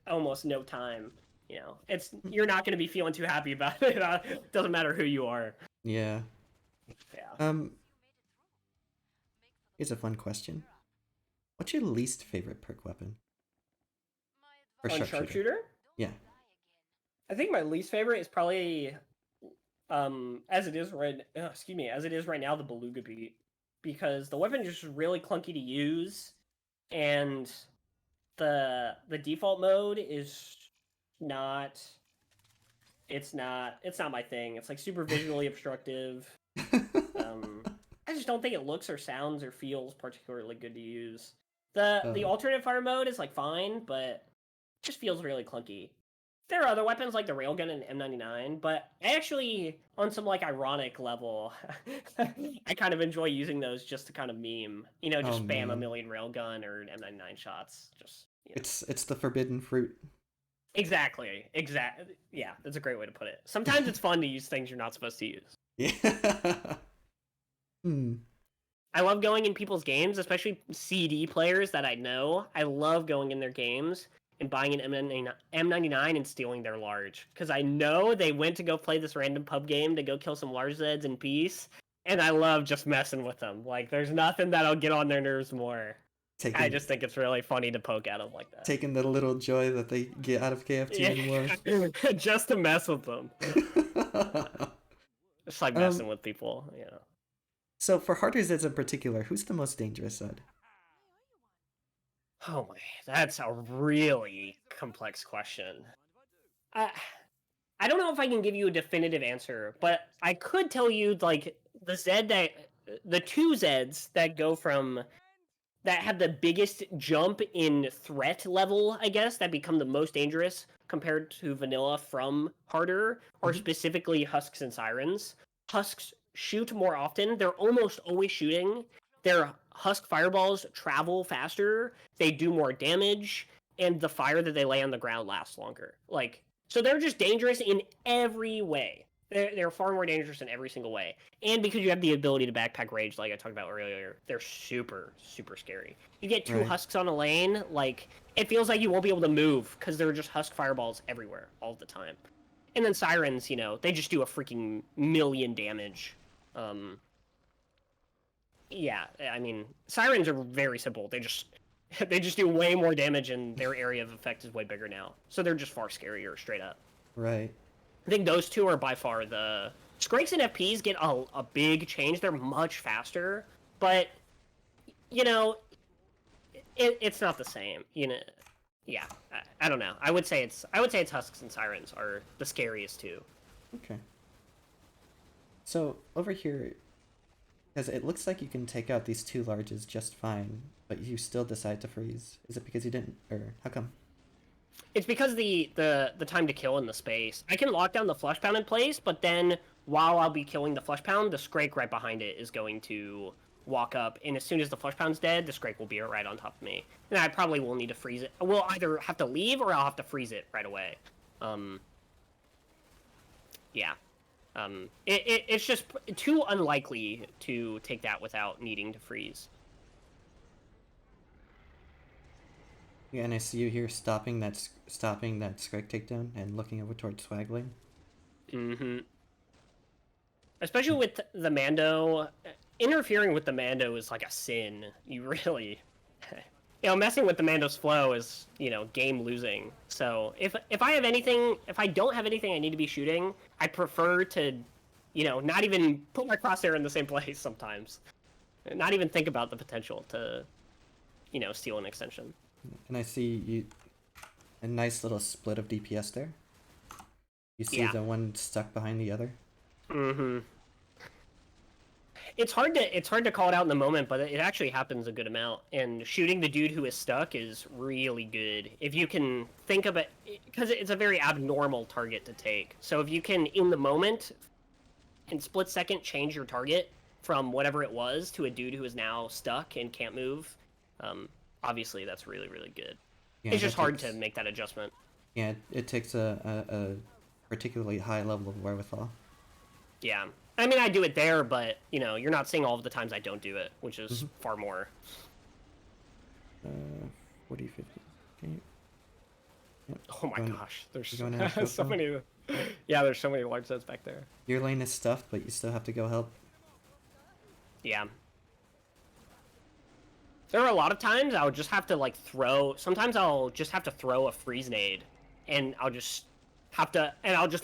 almost no time. You're not gonna be feeling too happy about it. It doesn't matter who you are. Yeah. Yeah. Here's a fun question. What's your least favorite perk weapon? For Sharpshooter? Yeah. I think my least favorite is probably as it is right now, the Beluga Beat, because the weapon is just really clunky to use, and the default mode is not it's not my thing. It's like super visually obstructive. I just don't think it looks or sounds or feels particularly good to use. The alternate fire mode is like fine, but it just feels really clunky. There are other weapons like the railgun and M99, but I actually, on some like ironic level, I kind of enjoy using those just to kind of meme, just spam a million railgun or M99 shots. Just it's the forbidden fruit. Exactly. Yeah, that's a great way to put it. Sometimes it's fun to use things you're not supposed to use. Yeah. I love going in people's games, especially CD players that I know. I love going in their games and buying an M99 and stealing their large, because I know they went to go play this random pub game to go kill some large Zeds in peace, and I love just messing with them. Like, there's nothing that'll get on their nerves more. I just think it's really funny to poke at them like that. Taking the little joy that they get out of KFT anymore. Just to mess with them. Just like messing with people, So for harder Zeds in particular, who's the most dangerous Zed? Oh my, that's a really complex question. I don't know if I can give you a definitive answer, but I could tell you like the two Zeds that have the biggest jump in threat level, I guess, that become the most dangerous compared to vanilla from harder, or specifically Husks and Sirens. Husks shoot more often. They're almost always shooting. Their Husk fireballs travel faster. They do more damage, and the fire that they lay on the ground lasts longer. So they're just dangerous in every way. They're far more dangerous in every single way. And because you have the ability to backpack rage, like I talked about earlier, they're super, super scary. You get two Husks on a lane, it feels like you won't be able to move because there are just Husk fireballs everywhere all the time. And then Sirens, they just do a freaking million damage. Yeah, I mean, Sirens are very simple. They just do way more damage, and their area of effect is way bigger now. So they're just far scarier, straight up. Right. I think those two are by far the... Scrakes and FPs get a big change. They're much faster, but, it's not the same. Yeah, I don't know. I would say it's Husks and Sirens are the scariest two. Okay. So over here, because it looks like you can take out these two larges just fine, but you still decide to freeze. Is it because you didn't, or how come? It's because the time to kill in the space. I can lock down the flush pound in place, but then while I'll be killing the flush pound, the Scrake right behind it is going to walk up, and as soon as the flush pound's dead, the Scrake will be right on top of me. And I probably will need to freeze it. We'll either have to leave or I'll have to freeze it right away. Yeah. It's just too unlikely to take that without needing to freeze. Yeah, and I see you here stopping that Scrake takedown and looking over towards Swagling. Mm-hmm. Especially with the Mando, interfering with the Mando is like a sin. You really, messing with the Mando's flow is, game losing. So if I have anything, if I don't have anything I need to be shooting, I prefer to, not even put my crosshair in the same place sometimes. Not even think about the potential to, steal an extension. And I see you a nice little split of DPS there. You see Yeah. the one stuck behind the other. Mm-hmm. It's hard to call it out in the moment, but it actually happens a good amount. And shooting the dude who is stuck is really good if you can think of it, because it's a very abnormal target to take. So if you can, in the moment, in split second, change your target from whatever it was to a dude who is now stuck and can't move, obviously that's really, really good. Yeah, It's just that hard takes, to make that adjustment. yeah, it takes a particularly high level of wherewithal. Yeah. I mean, I do it there, but, you're not seeing all of the times I don't do it, which is far more. 40, 50. Okay. Yep. Oh my Going- gosh, there's going out of so Coco? many. Yeah, there's so many large sets back there. Your lane is stuffed, but you still have to go help. Yeah. There are a lot of times I'll just have to like throw. Sometimes I'll just have to throw a freeze nade, and I'll just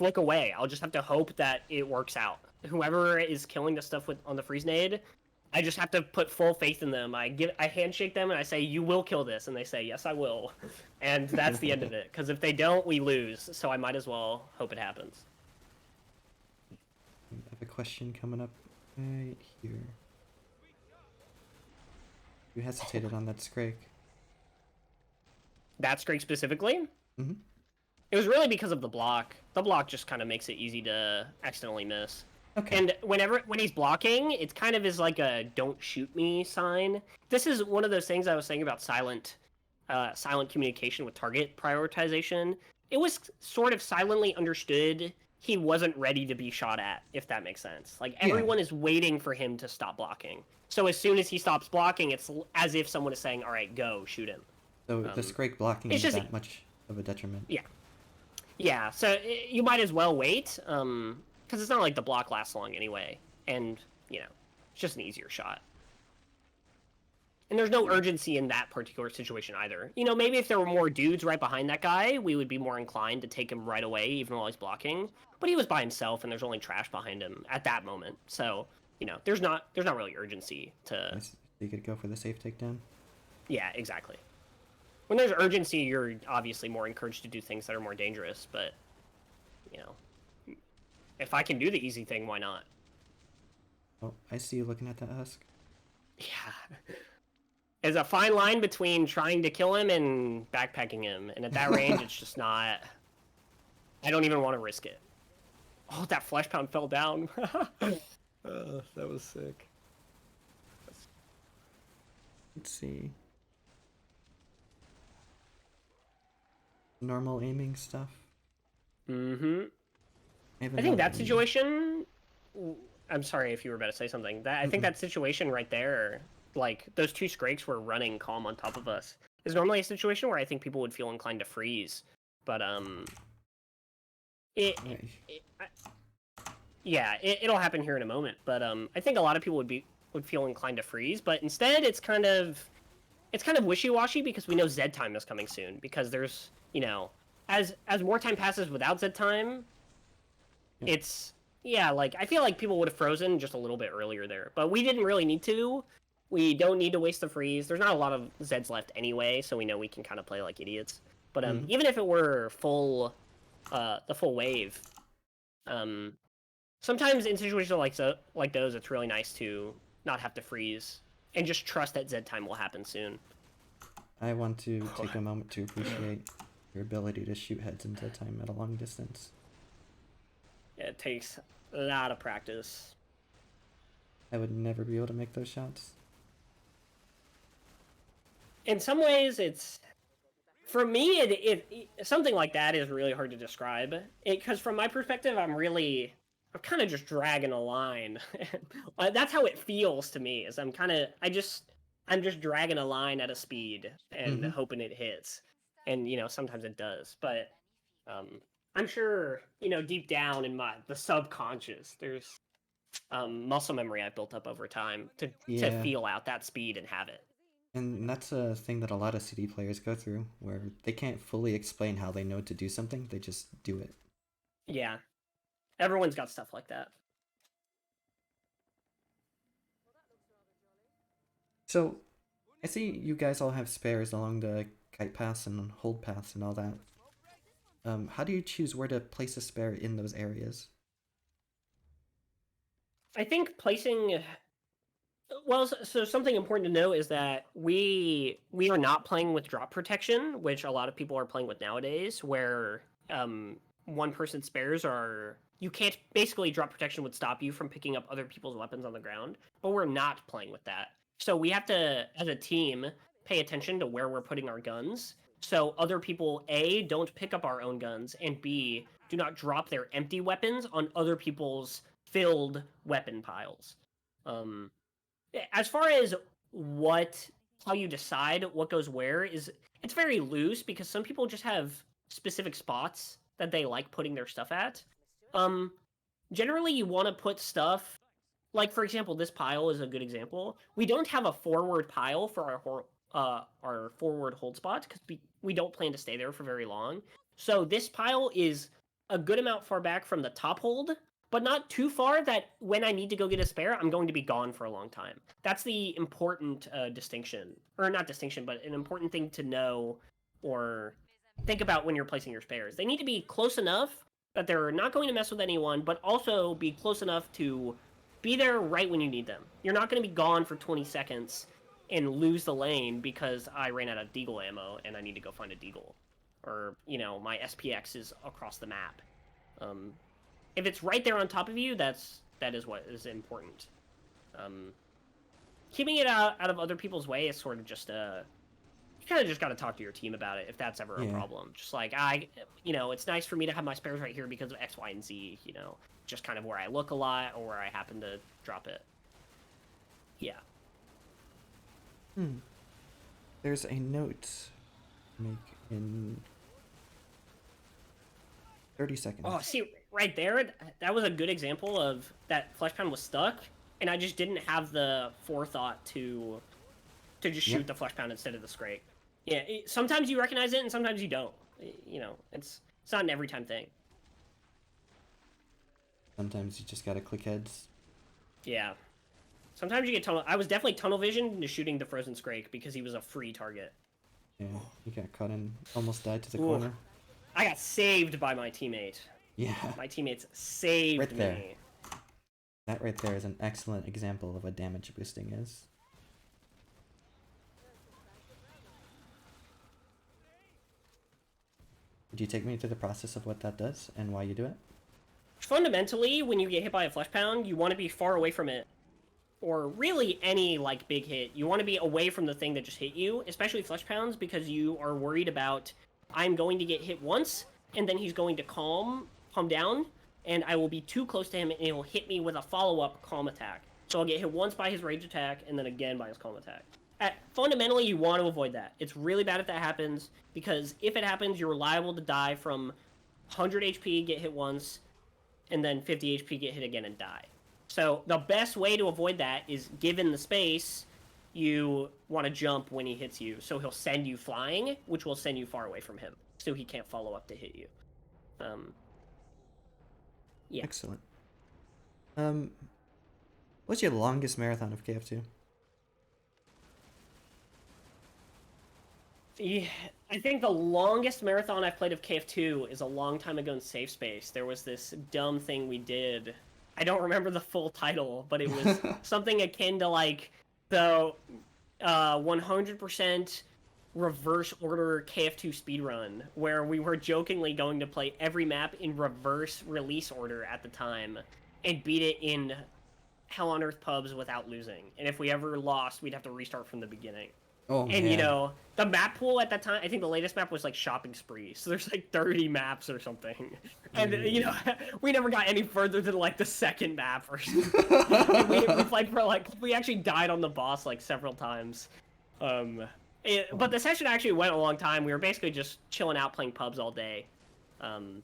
look away. I'll just have to hope that it works out. Whoever is killing the stuff on the freeze nade, I just have to put full faith in them. I handshake them and I say, "You will kill this," and they say, "Yes, I will," and that's the end of it. Because if they don't, we lose. So I might as well hope it happens. I have a question coming up right here. You hesitated on that Scrake. That streak specifically, Mm-hmm. it was really because of the block. The block just kind of makes it easy to accidentally miss. Okay. And when he's blocking, it kind of is like a "don't shoot me" sign. This is one of those things I was saying about silent communication with target prioritization. It was sort of silently understood he wasn't ready to be shot at, if that makes sense. Like everyone is waiting for him to stop blocking. So as soon as he stops blocking, it's as if someone is saying, "All right, go shoot him." So the Scrake blocking it's is just- that much of a detriment. Yeah. Yeah, so you might as well wait, because it's not like the block lasts long anyway, and, it's just an easier shot. And there's no urgency in that particular situation either. Maybe if there were more dudes right behind that guy, we would be more inclined to take him right away, even while he's blocking. But he was by himself, and there's only trash behind him at that moment. So, there's not really urgency to... Nice. You could go for the safe takedown. Yeah, exactly. When there's urgency, you're obviously more encouraged to do things that are more dangerous, but, if I can do the easy thing, why not? Oh, I see you looking at that husk. Yeah. There's a fine line between trying to kill him and backpacking him, and at that range, it's just not... I don't even want to risk it. Oh, that flesh pound fell down. That was sick. Let's see. Normal aiming stuff. Mm-hmm. I think no that aiming. situation... I'm sorry if you were about to say something. I think that situation right there, like, those two Scrakes were running calm on top of us, is normally a situation where I think people would feel inclined to freeze. But, it'll happen here in a moment. But, I think a lot of people would feel inclined to freeze, but instead it's kind of wishy-washy because we know Z time is coming soon, because there's, as more time passes without Z time, it's... Yeah, like, I feel like people would have frozen just a little bit earlier there. But we didn't really need to. We don't need to waste the freeze. There's not a lot of Zeds left anyway, so we know we can kind of play like idiots. But even if it were the full wave, sometimes in situations like those, it's really nice to not have to freeze and just trust that Z time will happen soon. I want to take a moment to appreciate your ability to shoot heads into time at a long distance. It takes a lot of practice. I would never be able to make those shots. In some ways, for me, it something like that is really hard to describe. Because from my perspective, I'm kind of just dragging a line. That's how it feels to me. Is I I'm just dragging a line at a speed and hoping it hits. And, sometimes it does. But I'm sure, deep down in the subconscious, there's muscle memory I've built up over time to Yeah. feel out that speed and have it. And that's a thing that a lot of CD players go through, where they can't fully explain how they know to do something, they just do it. Yeah. Everyone's got stuff like that. So, I see you guys all have spares along the kite paths and hold paths and all that. How do you choose where to place a spare in those areas? I think placing. Well, so something important to know is that we are not playing with drop protection, which a lot of people are playing with nowadays, where one person spares are you can't basically drop protection would stop you from picking up other people's weapons on the ground, but we're not playing with that. So we have to, as a team, pay attention to where we're putting our guns. So other people, A, don't pick up our own guns, and B, do not drop their empty weapons on other people's filled weapon piles. As far as how you decide what goes where it's very loose because some people just have specific spots that they like putting their stuff at. Generally you want to put stuff like, for example, this pile is a good example. We don't have a forward pile for our forward hold spot because we don't plan to stay there for very long. So this pile is a good amount far back from the top hold, but not too far that when I need to go get a spare, I'm going to be gone for a long time. That's the important distinction, or not distinction, but an important thing to know or think about when you're placing your spares. They need to be close enough that they're not going to mess with anyone, but also be close enough to be there right when you need them. You're not going to be gone for 20 seconds and lose the lane because I ran out of deagle ammo and I need to go find a deagle. Or, my SPX is across the map. If it's right there on top of you, that is what is important. Keeping it out of other people's way is sort of just you kind of just got to talk to your team about it if that's ever a problem. Just like it's nice for me to have my spares right here because of X, Y, and Z. Just kind of where I look a lot or where I happen to drop it. Yeah. There's a note to make in 30 seconds. Oh, see, right there, that was a good example of that flesh pound was stuck, and I just didn't have the forethought to just shoot the flesh pound instead of the scrape. Yeah, sometimes you recognize it, and sometimes you don't. It's not an every time thing. Sometimes you just gotta click heads. Yeah. Sometimes you get tunnel. I was definitely tunnel vision into shooting the frozen scrake because he was a free target. Yeah, you got caught in, almost died to the corner. I got saved by my teammate. Yeah. My teammates saved right there. me. That right there is an excellent example of what damage boosting is. Would you take me through the process of what that does and why you do it? Fundamentally, when you get hit by a flesh pound, you want to be far away from it. Or really any big hit. You want to be away from the thing that just hit you, especially flesh pounds, because you are worried about I'm going to get hit once, and then he's going to calm down, and I will be too close to him, and he'll hit me with a follow-up calm attack. So I'll get hit once by his rage attack, and then again by his calm attack. Fundamentally, you want to avoid that. It's really bad if that happens, because if it happens, you're liable to die from 100 HP, get hit once, and then 50 HP, get hit again, and die. So the best way to avoid that is, given the space, you want to jump when he hits you. So he'll send you flying, which will send you far away from him. So he can't follow up to hit you. Yeah. Excellent. What's your longest marathon of KF2? Yeah, I think the longest marathon I've played of KF2 is a long time ago in Safe Space. There was this dumb thing we did. I don't remember the full title, but it was something akin to the 100% reverse order KF2 speedrun, where we were jokingly going to play every map in reverse release order at the time and beat it in Hell on Earth pubs without losing. And if we ever lost, we'd have to restart from the beginning. Oh And you man. know, the map pool at that time, I think the latest map was like Shopping Spree. So there's like 30 maps or something. And you know, Ooh. we never got any further than like the second map or something. And we played for like we actually died on the boss like several times. Um but the session actually went a long time. We were basically just chilling out playing pubs all day. Um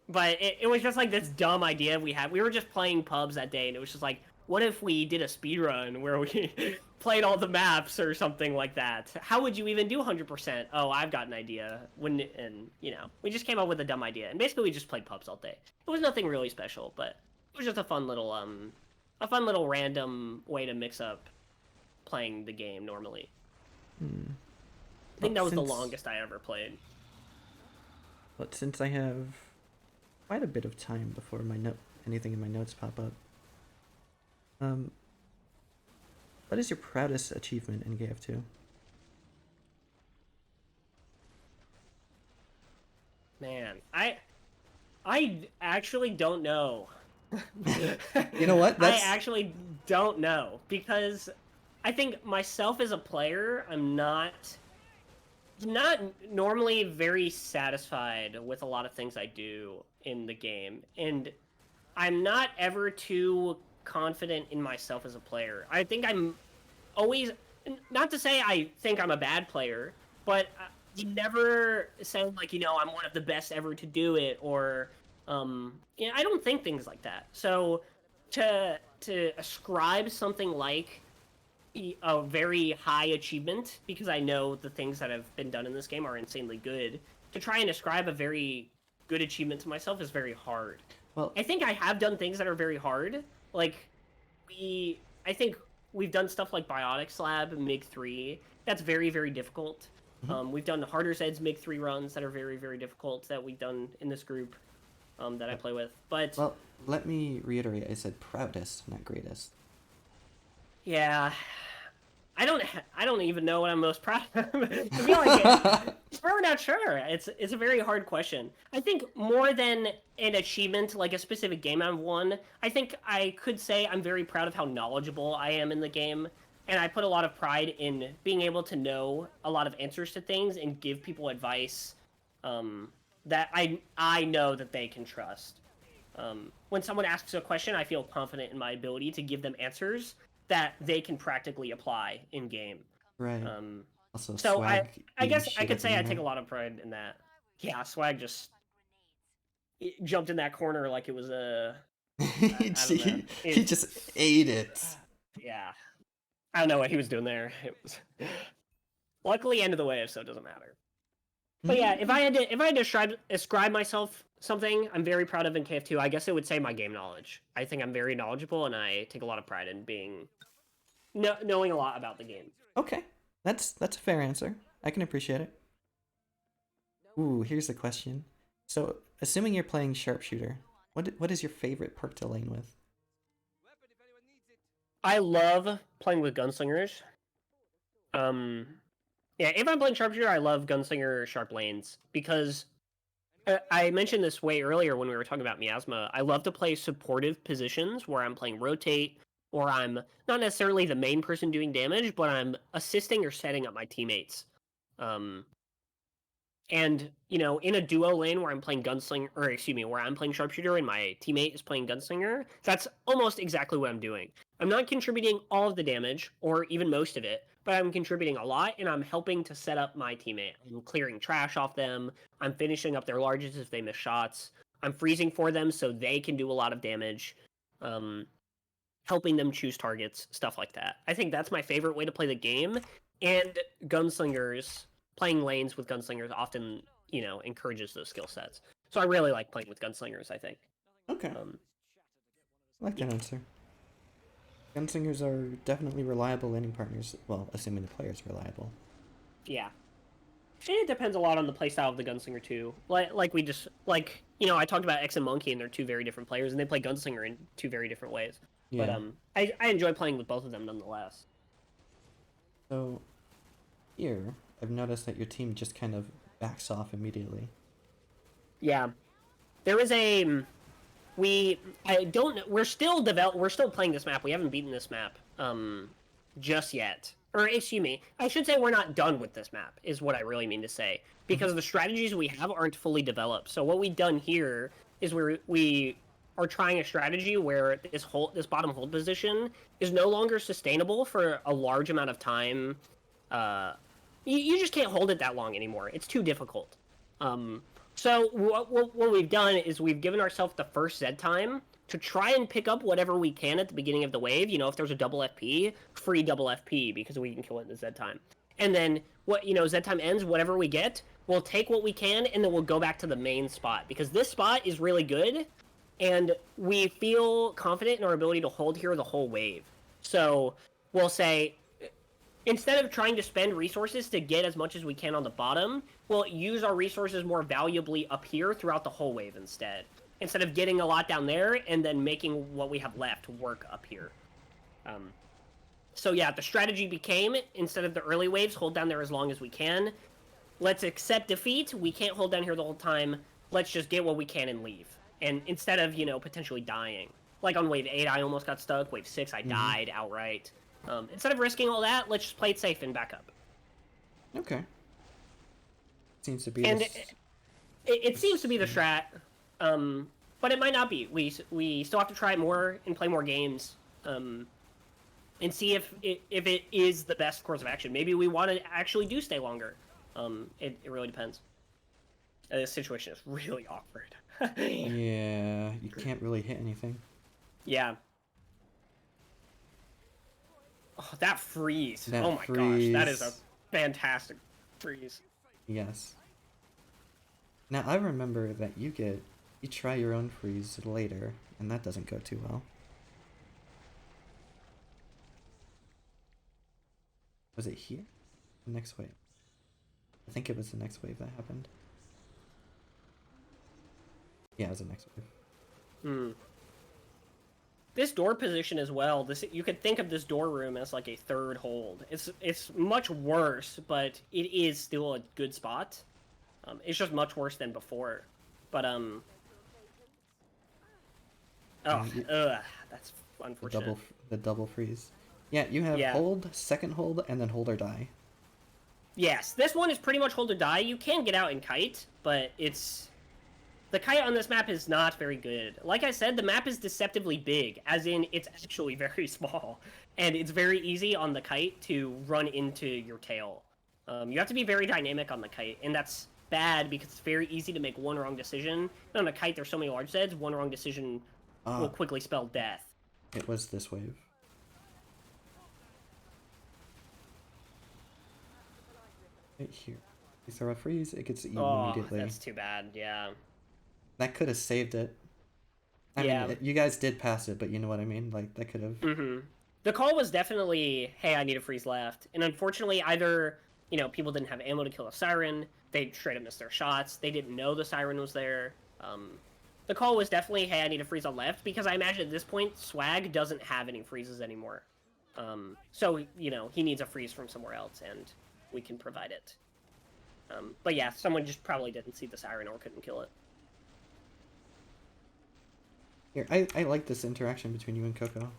but it was just like this dumb idea we had. We were just playing pubs that day, and it was just like, what if we did a speed run where we played all the maps or something like that? How would you even do 100%? Oh, I've got an idea. And you know, we just came up with a dumb idea, and basically we just played pubs all day. It was nothing really special, but it was just a fun little random way to mix up playing the game normally. Hmm. I Well, think that was the longest I ever played. since I have quite a bit of time before anything in my notes pop up, um, what is your proudest achievement in KF2? Man, I actually don't know. You know what? I That's actually don't know because I think myself as a player, I'm not normally very satisfied with a lot of things I do in the game, and I'm not ever too confident in myself as a player. I think I'm always, not to say I think I'm a bad player, but you never sound like, you know, I'm one of the best ever to do it, or yeah, I don't think things like that. So to ascribe something like a very high achievement, because I know the things that have been done in this game are insanely good, to try and ascribe a very good achievement to myself is very hard. well. I think I have done things that are very hard. Like I think we've done stuff like Biotics Lab, MiG 3. That's very, very difficult. Mhm. We've done Harder Zed's MiG 3 runs that are very, very difficult that we've done in this group that I play with. But Well, let me reiterate. I said proudest, not greatest. yeah, I don't even know what I'm most proud of. To be honest, we're not sure. It's a very hard question. I think more than an achievement, like a specific game I've won, I think I could say I'm very proud of how knowledgeable I am in the game, and I put a lot of pride in being able to know a lot of answers to things and give people advice that I know that they can trust. When someone asks a question, I feel confident in my ability to give them answers that they can practically apply in game. Right. Um, Also, so swag I eating guess I shit could at the say I take internet. a lot of pride in that. Yeah, Swag just jumped in that corner like it was a I don't know. He just ate it. Yeah, I don't know what he was doing there. It was luckily end of the wave, so it doesn't matter. But yeah, Mm. if I had to ascribe myself something I'm very proud of in KF2, I guess it would say my game knowledge. I think I'm very knowledgeable, and I take a lot of pride in being knowing a lot about the game. Okay, that's a fair answer. I can appreciate it. Ooh, here's the question. So, assuming you're playing Sharpshooter, what is your favorite perk to lane with? I love playing with gunslingers. Um, yeah, if I'm playing Sharpshooter, I love gunslinger sharp lanes because I mentioned this way earlier when we were talking about Miasma. I love to play supportive positions where I'm playing rotate or I'm not necessarily the main person doing damage, but I'm assisting or setting up my teammates. Um, and you know, in a duo lane where I'm playing gunslinger, or excuse me, where I'm playing sharpshooter and my teammate is playing gunslinger, that's almost exactly what I'm doing. I'm not contributing all of the damage or even most of it, but I'm contributing a lot and I'm helping to set up my teammate. I'm clearing trash off them. I'm finishing up their larges if they miss shots. I'm freezing for them so they can do a lot of damage. Helping them choose targets, stuff like that. I think that's my favorite way to play the game. And gunslingers, playing lanes with gunslingers often, you know, encourages those skill sets. So I really like playing with gunslingers, I think. Okay, Um, I like yeah. that answer. Gunslingers are definitely reliable laning partners. Well, assuming the player's reliable. Yeah. And it depends a lot on the playstyle of the gunslinger too. Like we just you know, I talked about X and Monkey and they're two very different players and they play gunslinger in two very different ways. But Yeah. I enjoy playing with both of them nonetheless. So, here, I've noticed that your team just kind of backs off immediately. Yeah. There is a I don't we're still playing this map. We haven't beaten this map just yet. or excuse me, I should say we're not done with this map, is what I really mean to say. Because the strategies we have aren't fully developed. So what we've done here is we are trying a strategy where this bottom hold position is no longer sustainable for a large amount of time. You just can't hold it that long anymore. It's too difficult. So what we've done is we've given ourselves the first Z time to try and pick up whatever we can at the beginning of the wave. You know, if there's a double FP, free double FP because we can kill it in the Z time. And then Z time ends, whatever we get, we'll take what we can and then we'll go back to the main spot because this spot is really good and we feel confident in our ability to hold here the whole wave. So we'll say, instead of trying to spend resources to get as much as we can on the bottom, we'll use our resources more valuably up here throughout the whole wave instead of getting a lot down there and then making what we have left work up here. So yeah, the strategy became, instead of the early waves, hold down there as long as we can. Let's accept defeat. We can't hold down here the whole time. Let's just get what we can and leave. And instead of, potentially dying. Like on wave 8, I almost got stuck. Wave 6, I died outright. Instead of risking all that, let's just play it safe and back up. Okay. Seems to be. And it seems to be the strat, but it might not be. We still have to try it more and play more games, and see if it is the best course of action. Maybe we want to actually do stay longer. It really depends. This situation is really awkward. Yeah, you can't really hit anything. Yeah. Oh, that freeze. That oh my freeze. gosh, that is a fantastic freeze. Yes. Now I remember that you try your own freeze later, and that doesn't go too well. Was it here? The next wave. I think it was the next wave that happened. Yeah, it was the next wave. This door position as well, you could think of this door room as like a third hold. It's much worse, but it is still a good spot. It's just much worse than before. But that's unfortunate. The double freeze. Yeah, you have hold, second hold, and then hold or die. Yes, this one is pretty much hold or die. You can get out and kite, but the kite on this map is not very good. Like I said, the map is deceptively big, as in it's actually very small, and it's very easy on the kite to run into your tail. You have to be very dynamic on the kite, and that's bad because it's very easy to make one wrong decision. And on a kite, there's so many large Zeds, one wrong decision will quickly spell death. It was this wave. Right here. You throw a freeze, it gets eaten immediately. That's too bad, yeah. That could have saved it. I mean, you guys did pass it, but you know what I mean? Like, that could have... The call was definitely, hey, I need a freeze left. And unfortunately, either, people didn't have ammo to kill a Siren, they straight up missed their shots, they didn't know the Siren was there. The call was definitely, hey, I need a freeze on left, because I imagine at this point, Swag doesn't have any freezes anymore. So, he needs a freeze from somewhere else, and we can provide it. But yeah, someone just probably didn't see the Siren or couldn't kill it. Here, I like this interaction between you and Coco.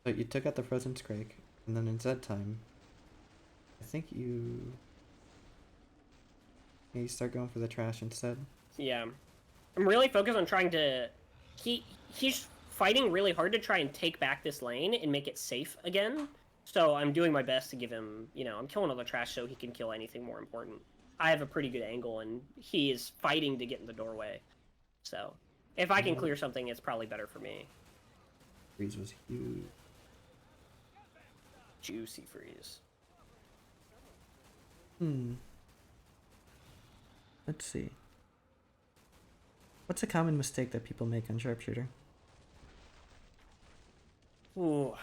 So you took out the Frozen Scrake, and then in Z time, I think you start going for the trash instead. Yeah. I'm really focused on trying to... He's fighting really hard to try and take back this lane and make it safe again. So I'm doing my best to give him, I'm killing all the trash so he can kill anything more important. I have a pretty good angle, and he is fighting to get in the doorway. So if I can clear something, it's probably better for me. Freeze was huge. Juicy freeze. Let's see. What's a common mistake that people make on Sharpshooter? Ooh.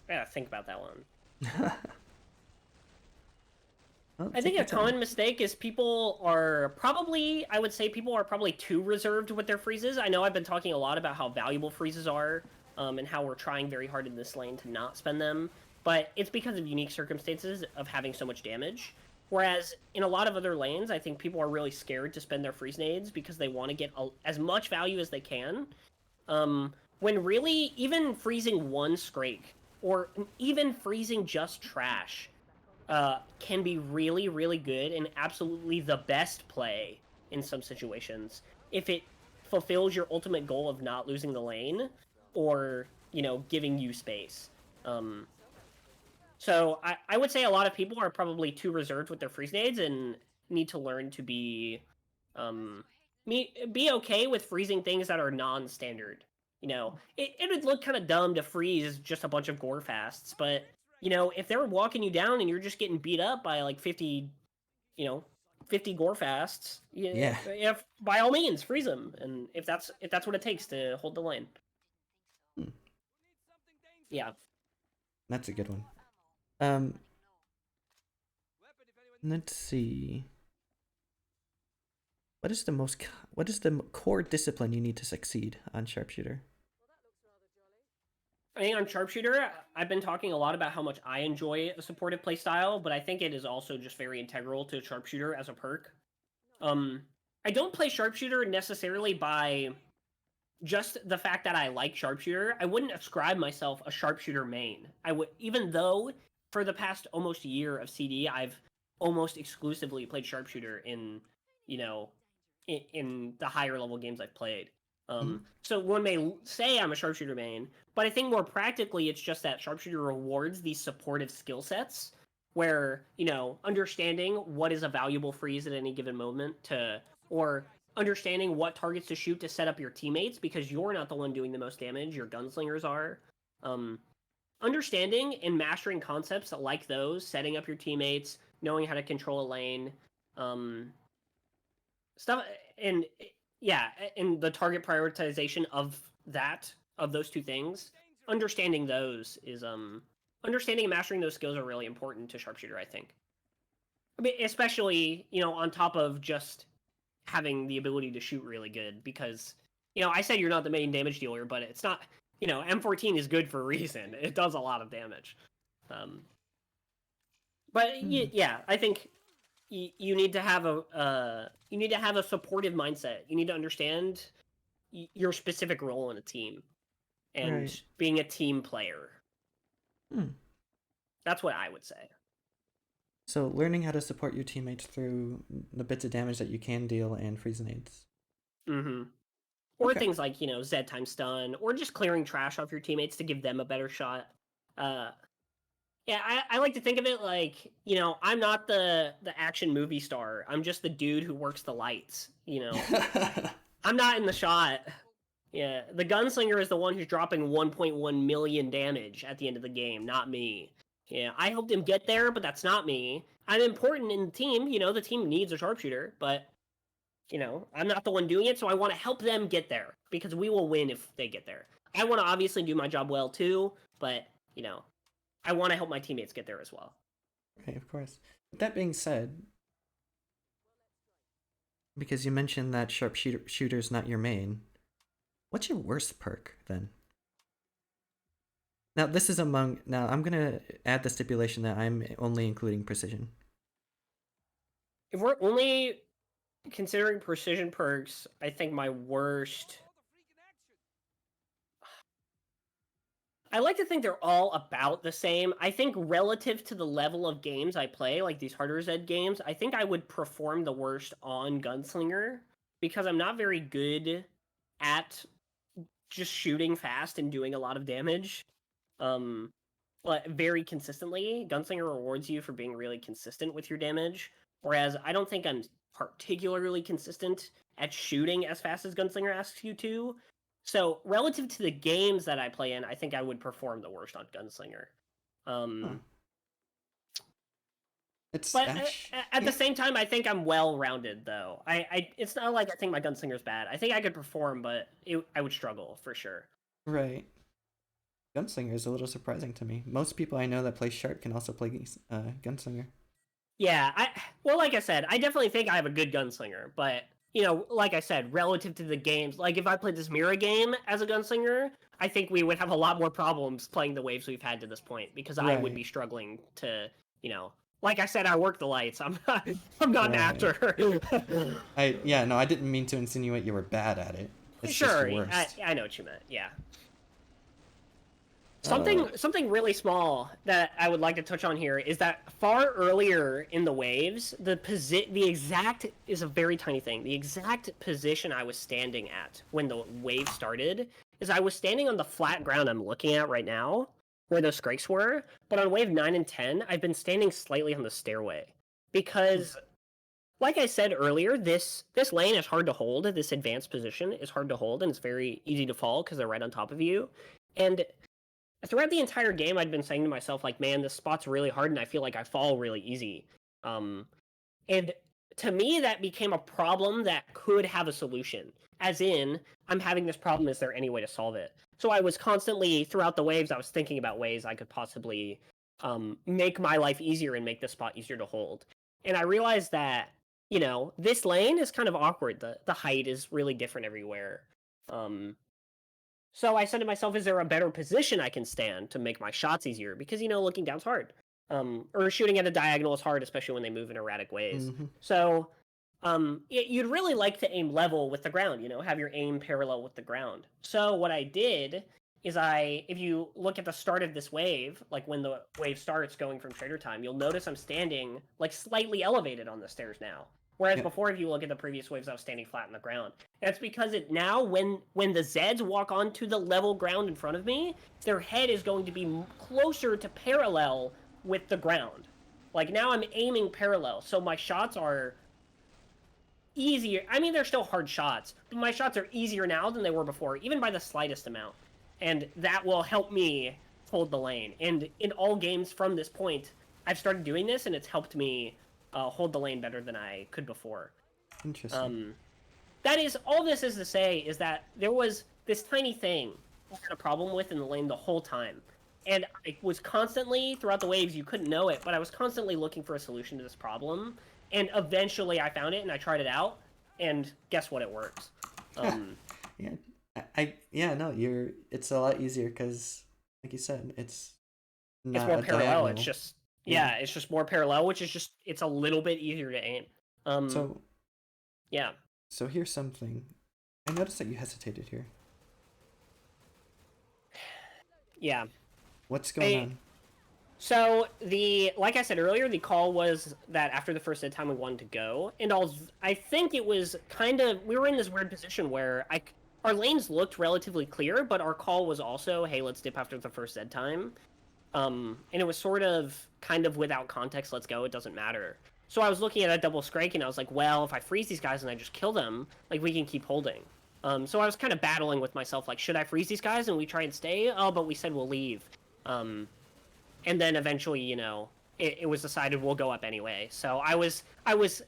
I gotta think about that one. Well, I think a common mistake is people are probably too reserved with their freezes. I know I've been talking a lot about how valuable freezes are, and how we're trying very hard in this lane to not spend them, but it's because of unique circumstances of having so much damage. Whereas in a lot of other lanes, I think people are really scared to spend their freeze nades because they want to get as much value as they can. When really, even freezing one Scrake or even freezing just trash can be really, really good and absolutely the best play in some situations if it fulfills your ultimate goal of not losing the lane or, giving you space. So I would say a lot of people are probably too reserved with their freeze nades and need to learn to um, be okay with freezing things that are non-standard. It would look kind of dumb to freeze just a bunch of gore fasts, but if they're walking you down and you're just getting beat up by like 50, 50 gore fasts, Yeah, if by all means freeze them, and if that's what it takes to hold the lane. hmm, Yeah. that's a good one. Um, let's see. What is the core discipline you need to succeed on Sharpshooter? I think on Sharpshooter, I've been talking a lot about how much I enjoy a supportive playstyle, but I think it is also just very integral to Sharpshooter as a perk. I don't play Sharpshooter necessarily by just the fact that I like Sharpshooter. I wouldn't ascribe myself a Sharpshooter main. I would, even though for the past almost year of CD, I've almost exclusively played Sharpshooter in the higher level games I've played. Mm-hmm. So one may say I'm a Sharpshooter main, but I think more practically it's just that Sharpshooter rewards these supportive skill sets where, understanding what is a valuable freeze at any given moment or understanding what targets to shoot to set up your teammates because you're not the one doing the most damage, your gunslingers are. Understanding and mastering concepts like those, setting up your teammates, knowing how to control a lane, stuff, and yeah, and the target prioritization of those two things. Understanding those is understanding and mastering those skills are really important to Sharpshooter, I think. I mean, especially on top of just having the ability to shoot really good, because I said you're not the main damage dealer, but it's not. M14 is good for a reason. It does a lot of damage. But yeah, I think you need to have a supportive mindset. You need to understand your specific role in a team and Right. being a team player. Hmm. That's what I would say. So learning how to support your teammates through the bits of damage that you can deal and freeze nades. Mm-hmm. Or Okay. things like Z time stun, or just clearing trash off your teammates to give them a better shot. Yeah, I like to think of it like, I'm not the action movie star. I'm just the dude who works the lights. I'm not in the shot. Yeah, the gunslinger is the one who's dropping 1.1 million damage at the end of the game, not me. Yeah, I helped him get there, but that's not me. I'm important in the team. The team needs a sharpshooter, but I'm not the one doing it, so I want to help them get there because we will win if they get there. I want to obviously do my job well too, but I want to help my teammates get there as well. Right, of course. With that being said, because you mentioned that shooter's not your main, what's your worst perk then? Now this is among. Now I'm gonna add the stipulation that I'm only including precision. If we're only considering precision perks, I think my worst. I like to think they're all about the same. I think relative to the level of games I play, like these harder Zed games, I think I would perform the worst on Gunslinger because I'm not very good at just shooting fast and doing a lot of damage. But very consistently, Gunslinger rewards you for being really consistent with your damage, whereas I don't think I'm particularly consistent at shooting as fast as Gunslinger asks you to. So relative to the games that I play in, I think I would perform the worst on Gunslinger. Huh. It's But actually at the yeah. same time, I think I'm well-rounded, though. It's not like I think my Gunslinger's bad. I think I could perform, but I would struggle for sure. Right. Gunslinger is a little surprising to me. Most people I know that play Sharp can also play Gunslinger. Yeah, well, like I said, I definitely think I have a good gunslinger, but like I said, relative to the games, like if I played this Mira game as a gunslinger, I think we would have a lot more problems playing the waves we've had to this point because I would Right. be struggling to, like I said, I work the lights. I'm not an Right. actor. No, I didn't mean to insinuate you were bad at it. It's just Sure, your worst. I know what you meant. Yeah. Something really small that I would like to touch on here is that far earlier in the waves, the exact is a very tiny thing. The exact position I was standing at when the wave started is I was standing on the flat ground I'm looking at right now, where those scrakes were. But on wave 9 and 10, I've been standing slightly on the stairway because, like I said earlier, this lane is hard to hold. This advanced position is hard to hold, and it's very easy to fall because they're right on top of you. And throughout the entire game, I'd been saying to myself, like, man, this spot's really hard, and I feel like I fall really easy. And to me, that became a problem that could have a solution. As in, I'm having this problem, is there any way to solve it? So I was constantly, throughout the waves, I was thinking about ways I could possibly make my life easier and make this spot easier to hold. And I realized that, this lane is kind of awkward. The height is really different everywhere. So I said to myself, is there a better position I can stand to make my shots easier? Because, looking down's hard. Or shooting at a diagonal is hard, especially when they move in erratic ways. Mm-hmm. So you'd really like to aim level with the ground, have your aim parallel with the ground. So what I did is if you look at the start of this wave, like when the wave starts going from Trader Time, you'll notice I'm standing like slightly elevated on the stairs now. Whereas before, if you look at the previous waves, I was standing flat on the ground. That's because now, when the Zeds walk onto the level ground in front of me, their head is going to be closer to parallel with the ground. Like, now I'm aiming parallel, so my shots are easier. I mean, they're still hard shots, but my shots are easier now than they were before, even by the slightest amount. And that will help me hold the lane. And in all games from this point, I've started doing this, and it's helped me hold the lane better than I could before. Interesting. That is, all this is to say is that there was this tiny thing I had a problem with in the lane the whole time. And I was constantly, throughout the waves, you couldn't know it, but I was constantly looking for a solution to this problem. And eventually I found it and I tried it out, and guess what, it works. It's a lot easier because, like you said, it's not more a parallel. diagonal. It's just it's just more parallel, which is it's a little bit easier to aim. So here's something. I noticed that you hesitated here. Yeah. What's going on? So like I said earlier, the call was that after the first dead time we wanted to go, and I think it was we were in this weird position where our lanes looked relatively clear, but our call was also, hey, let's dip after the first dead time. And it was kind of without context, let's go, it doesn't matter. So I was looking at that double scrake, and I was like, well, if I freeze these guys and I just kill them, like, we can keep holding. So I was kind of battling with myself, like, should I freeze these guys and we try and stay? Oh, but we said we'll leave. And then eventually, it was decided we'll go up anyway. So I was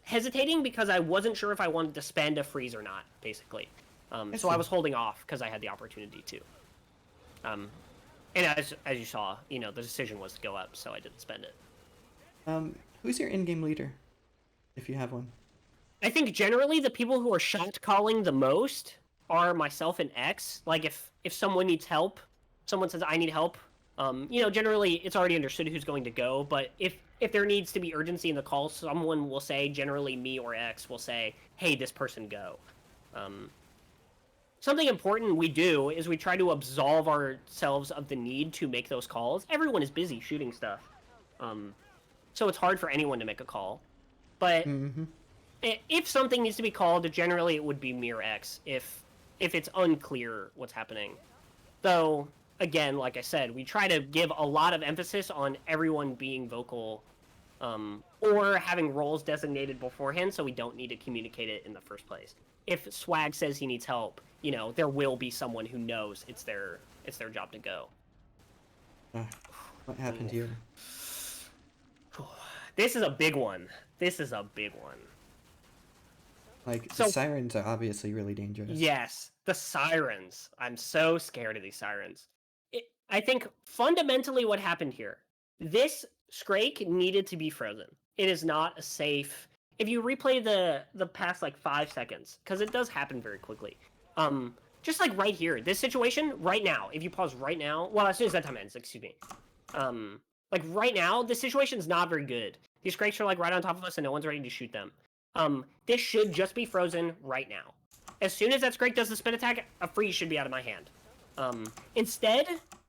hesitating because I wasn't sure if I wanted to spend a freeze or not, basically. So I was holding off because I had the opportunity to. And as you saw, the decision was to go up, so I didn't spend it. Who's your in-game leader, if you have one? I think generally the people who are shot calling the most are myself and X. Like, if someone needs help, someone says, I need help, generally it's already understood who's going to go, but if there needs to be urgency in the call, someone will say, generally me or X will say, hey, this person go. Something important we do is we try to absolve ourselves of the need to make those calls. Everyone is busy shooting stuff. So it's hard for anyone to make a call. But if something needs to be called, generally it would be me or X if it's unclear what's happening. Though, again, like I said, we try to give a lot of emphasis on everyone being vocal or having roles designated beforehand, so we don't need to communicate it in the first place. If Swag says he needs help, there will be someone who knows it's their job to go. What happened here? This is a big one. Like, the sirens are obviously really dangerous. Yes, the sirens. I'm so scared of these sirens. I think fundamentally what happened here, this Scrake needed to be frozen. It is not a safe... If you replay the past, 5 seconds, because it does happen very quickly, just right here, this situation, right now, if you pause right now, well, as soon as that time ends, excuse me, right now, this situation's not very good. These Scrakes are, right on top of us, and no one's ready to shoot them. This should just be frozen right now. As soon as that Scrake does the spin attack, a freeze should be out of my hand. Instead,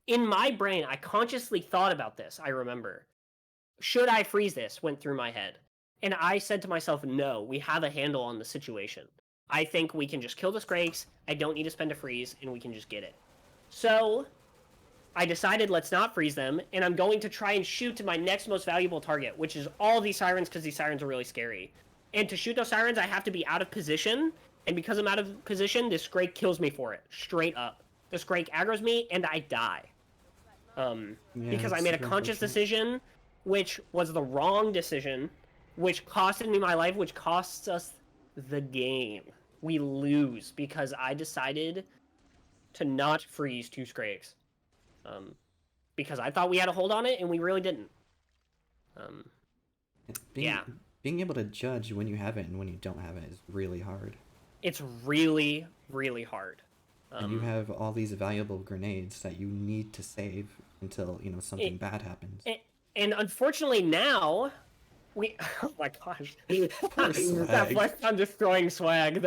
in my brain, I consciously thought about this. I remember, should I freeze this? Went through my head, and I said to myself, no, we have a handle on the situation. I think we can just kill the Scrakes. I don't need to spend a freeze, and we can just get it. So I decided let's not freeze them, and I'm going to try and shoot to my next most valuable target, which is all these Sirens, because these Sirens are really scary. And to shoot those Sirens, I have to be out of position, and because I'm out of position, this Scrake kills me for it, straight up. The Scrake aggroes me, and I die. Because I made a conscious decision, which was the wrong decision, which costed me my life, which costs us the game. We lose because I decided to not freeze 2 Scrakes. Because I thought we had a hold on it, and we really didn't. Being able to judge when you have it and when you don't have it is really hard. It's really, really hard. And you have all these valuable grenades that you need to save until, something bad happens. And unfortunately now, we... Oh my gosh. That left on destroying swag.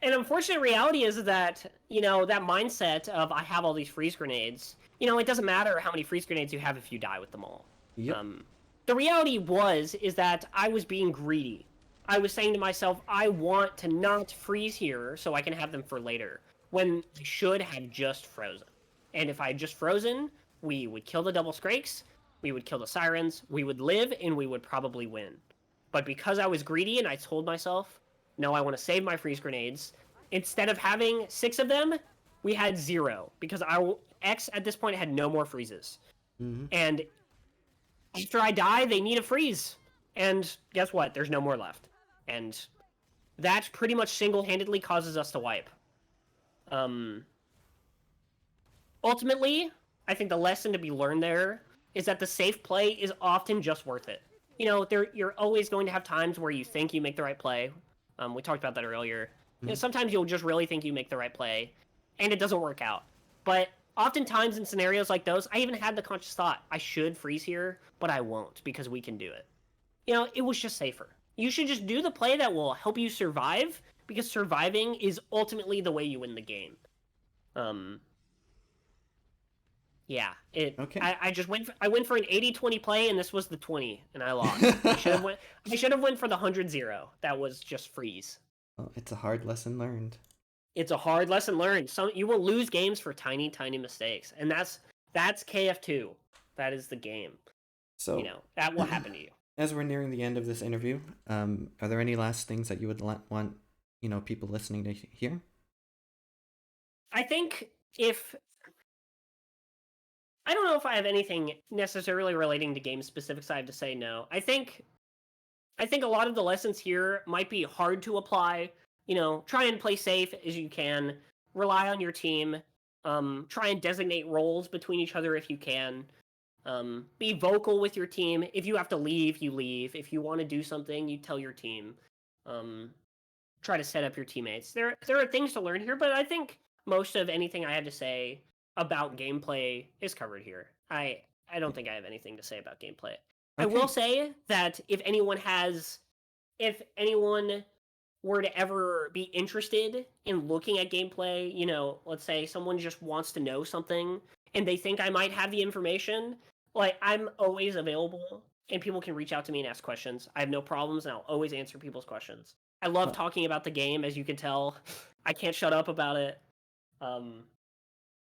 And unfortunate reality is that, that mindset of I have all these freeze grenades, it doesn't matter how many freeze grenades you have if you die with them all. Yep. The reality is that I was being greedy. I was saying to myself, I want to not freeze here so I can have them for later, when I should have just frozen. And if I had just frozen, we would kill the double Scrakes, we would kill the Sirens, we would live, and we would probably win. But because I was greedy and I told myself, no, I want to save my freeze grenades, instead of having 6 of them, we had 0, because our X at this point had no more freezes. Mm-hmm. And after I die, they need a freeze. And guess what? There's no more left. And that pretty much single-handedly causes us to wipe. Ultimately, I think the lesson to be learned there is that the safe play is often just worth it. You're always going to have times where you think you make the right play. We talked about that earlier. Mm-hmm. Sometimes you'll just really think you make the right play, and it doesn't work out. But oftentimes in scenarios like those, I even had the conscious thought, I should freeze here, but I won't, because we can do it. It was just safer. You should just do the play that will help you survive, because surviving is ultimately the way you win the game. Yeah. Okay. I went for an 80-20 play, and this was the 20, and I lost. I should have went for the 100-0. That was just freeze. Well, it's a hard lesson learned. It's a hard lesson learned. You will lose games for tiny, tiny mistakes, and that's KF2. That is the game. So that will happen to you. As we're nearing the end of this interview, are there any last things that you would want people listening to hear? I think I don't know if I have anything necessarily relating to game specifics I have to say. No. I think a lot of the lessons here might be hard to apply. Try and play safe as you can. Rely on your team. Try and designate roles between each other if you can. Be vocal with your team. If you have to leave, you leave. If you want to do something, you tell your team. Try to set up your teammates. There are things to learn here, but I think most of anything I had to say about gameplay is covered here. I don't think I have anything to say about gameplay. Okay. I will say that if anyone were to ever be interested in looking at gameplay, let's say someone just wants to know something and they think I might have the information, I'm always available and people can reach out to me and ask questions. I have no problems and I'll always answer people's questions. I love talking about the game, as you can tell. I can't shut up about it.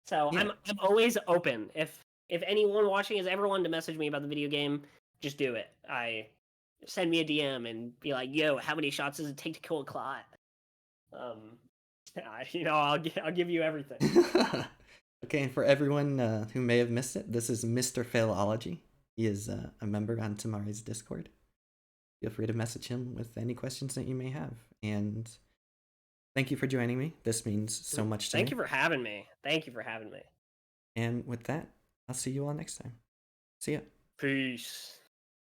So yeah. I'm always open. If anyone watching has ever wanted to message me about the video game, just do it. Send me a DM and be like, "Yo, how many shots does it take to kill a Clot?" I'll give you everything. Okay, and for everyone who may have missed it, this is MrFailology. He is a member on Tamari's Discord. Feel free to message him with any questions that you may have. And thank you for joining me. This means so much to me. Thank you for having me. And with that, I'll see you all next time. See ya. Peace.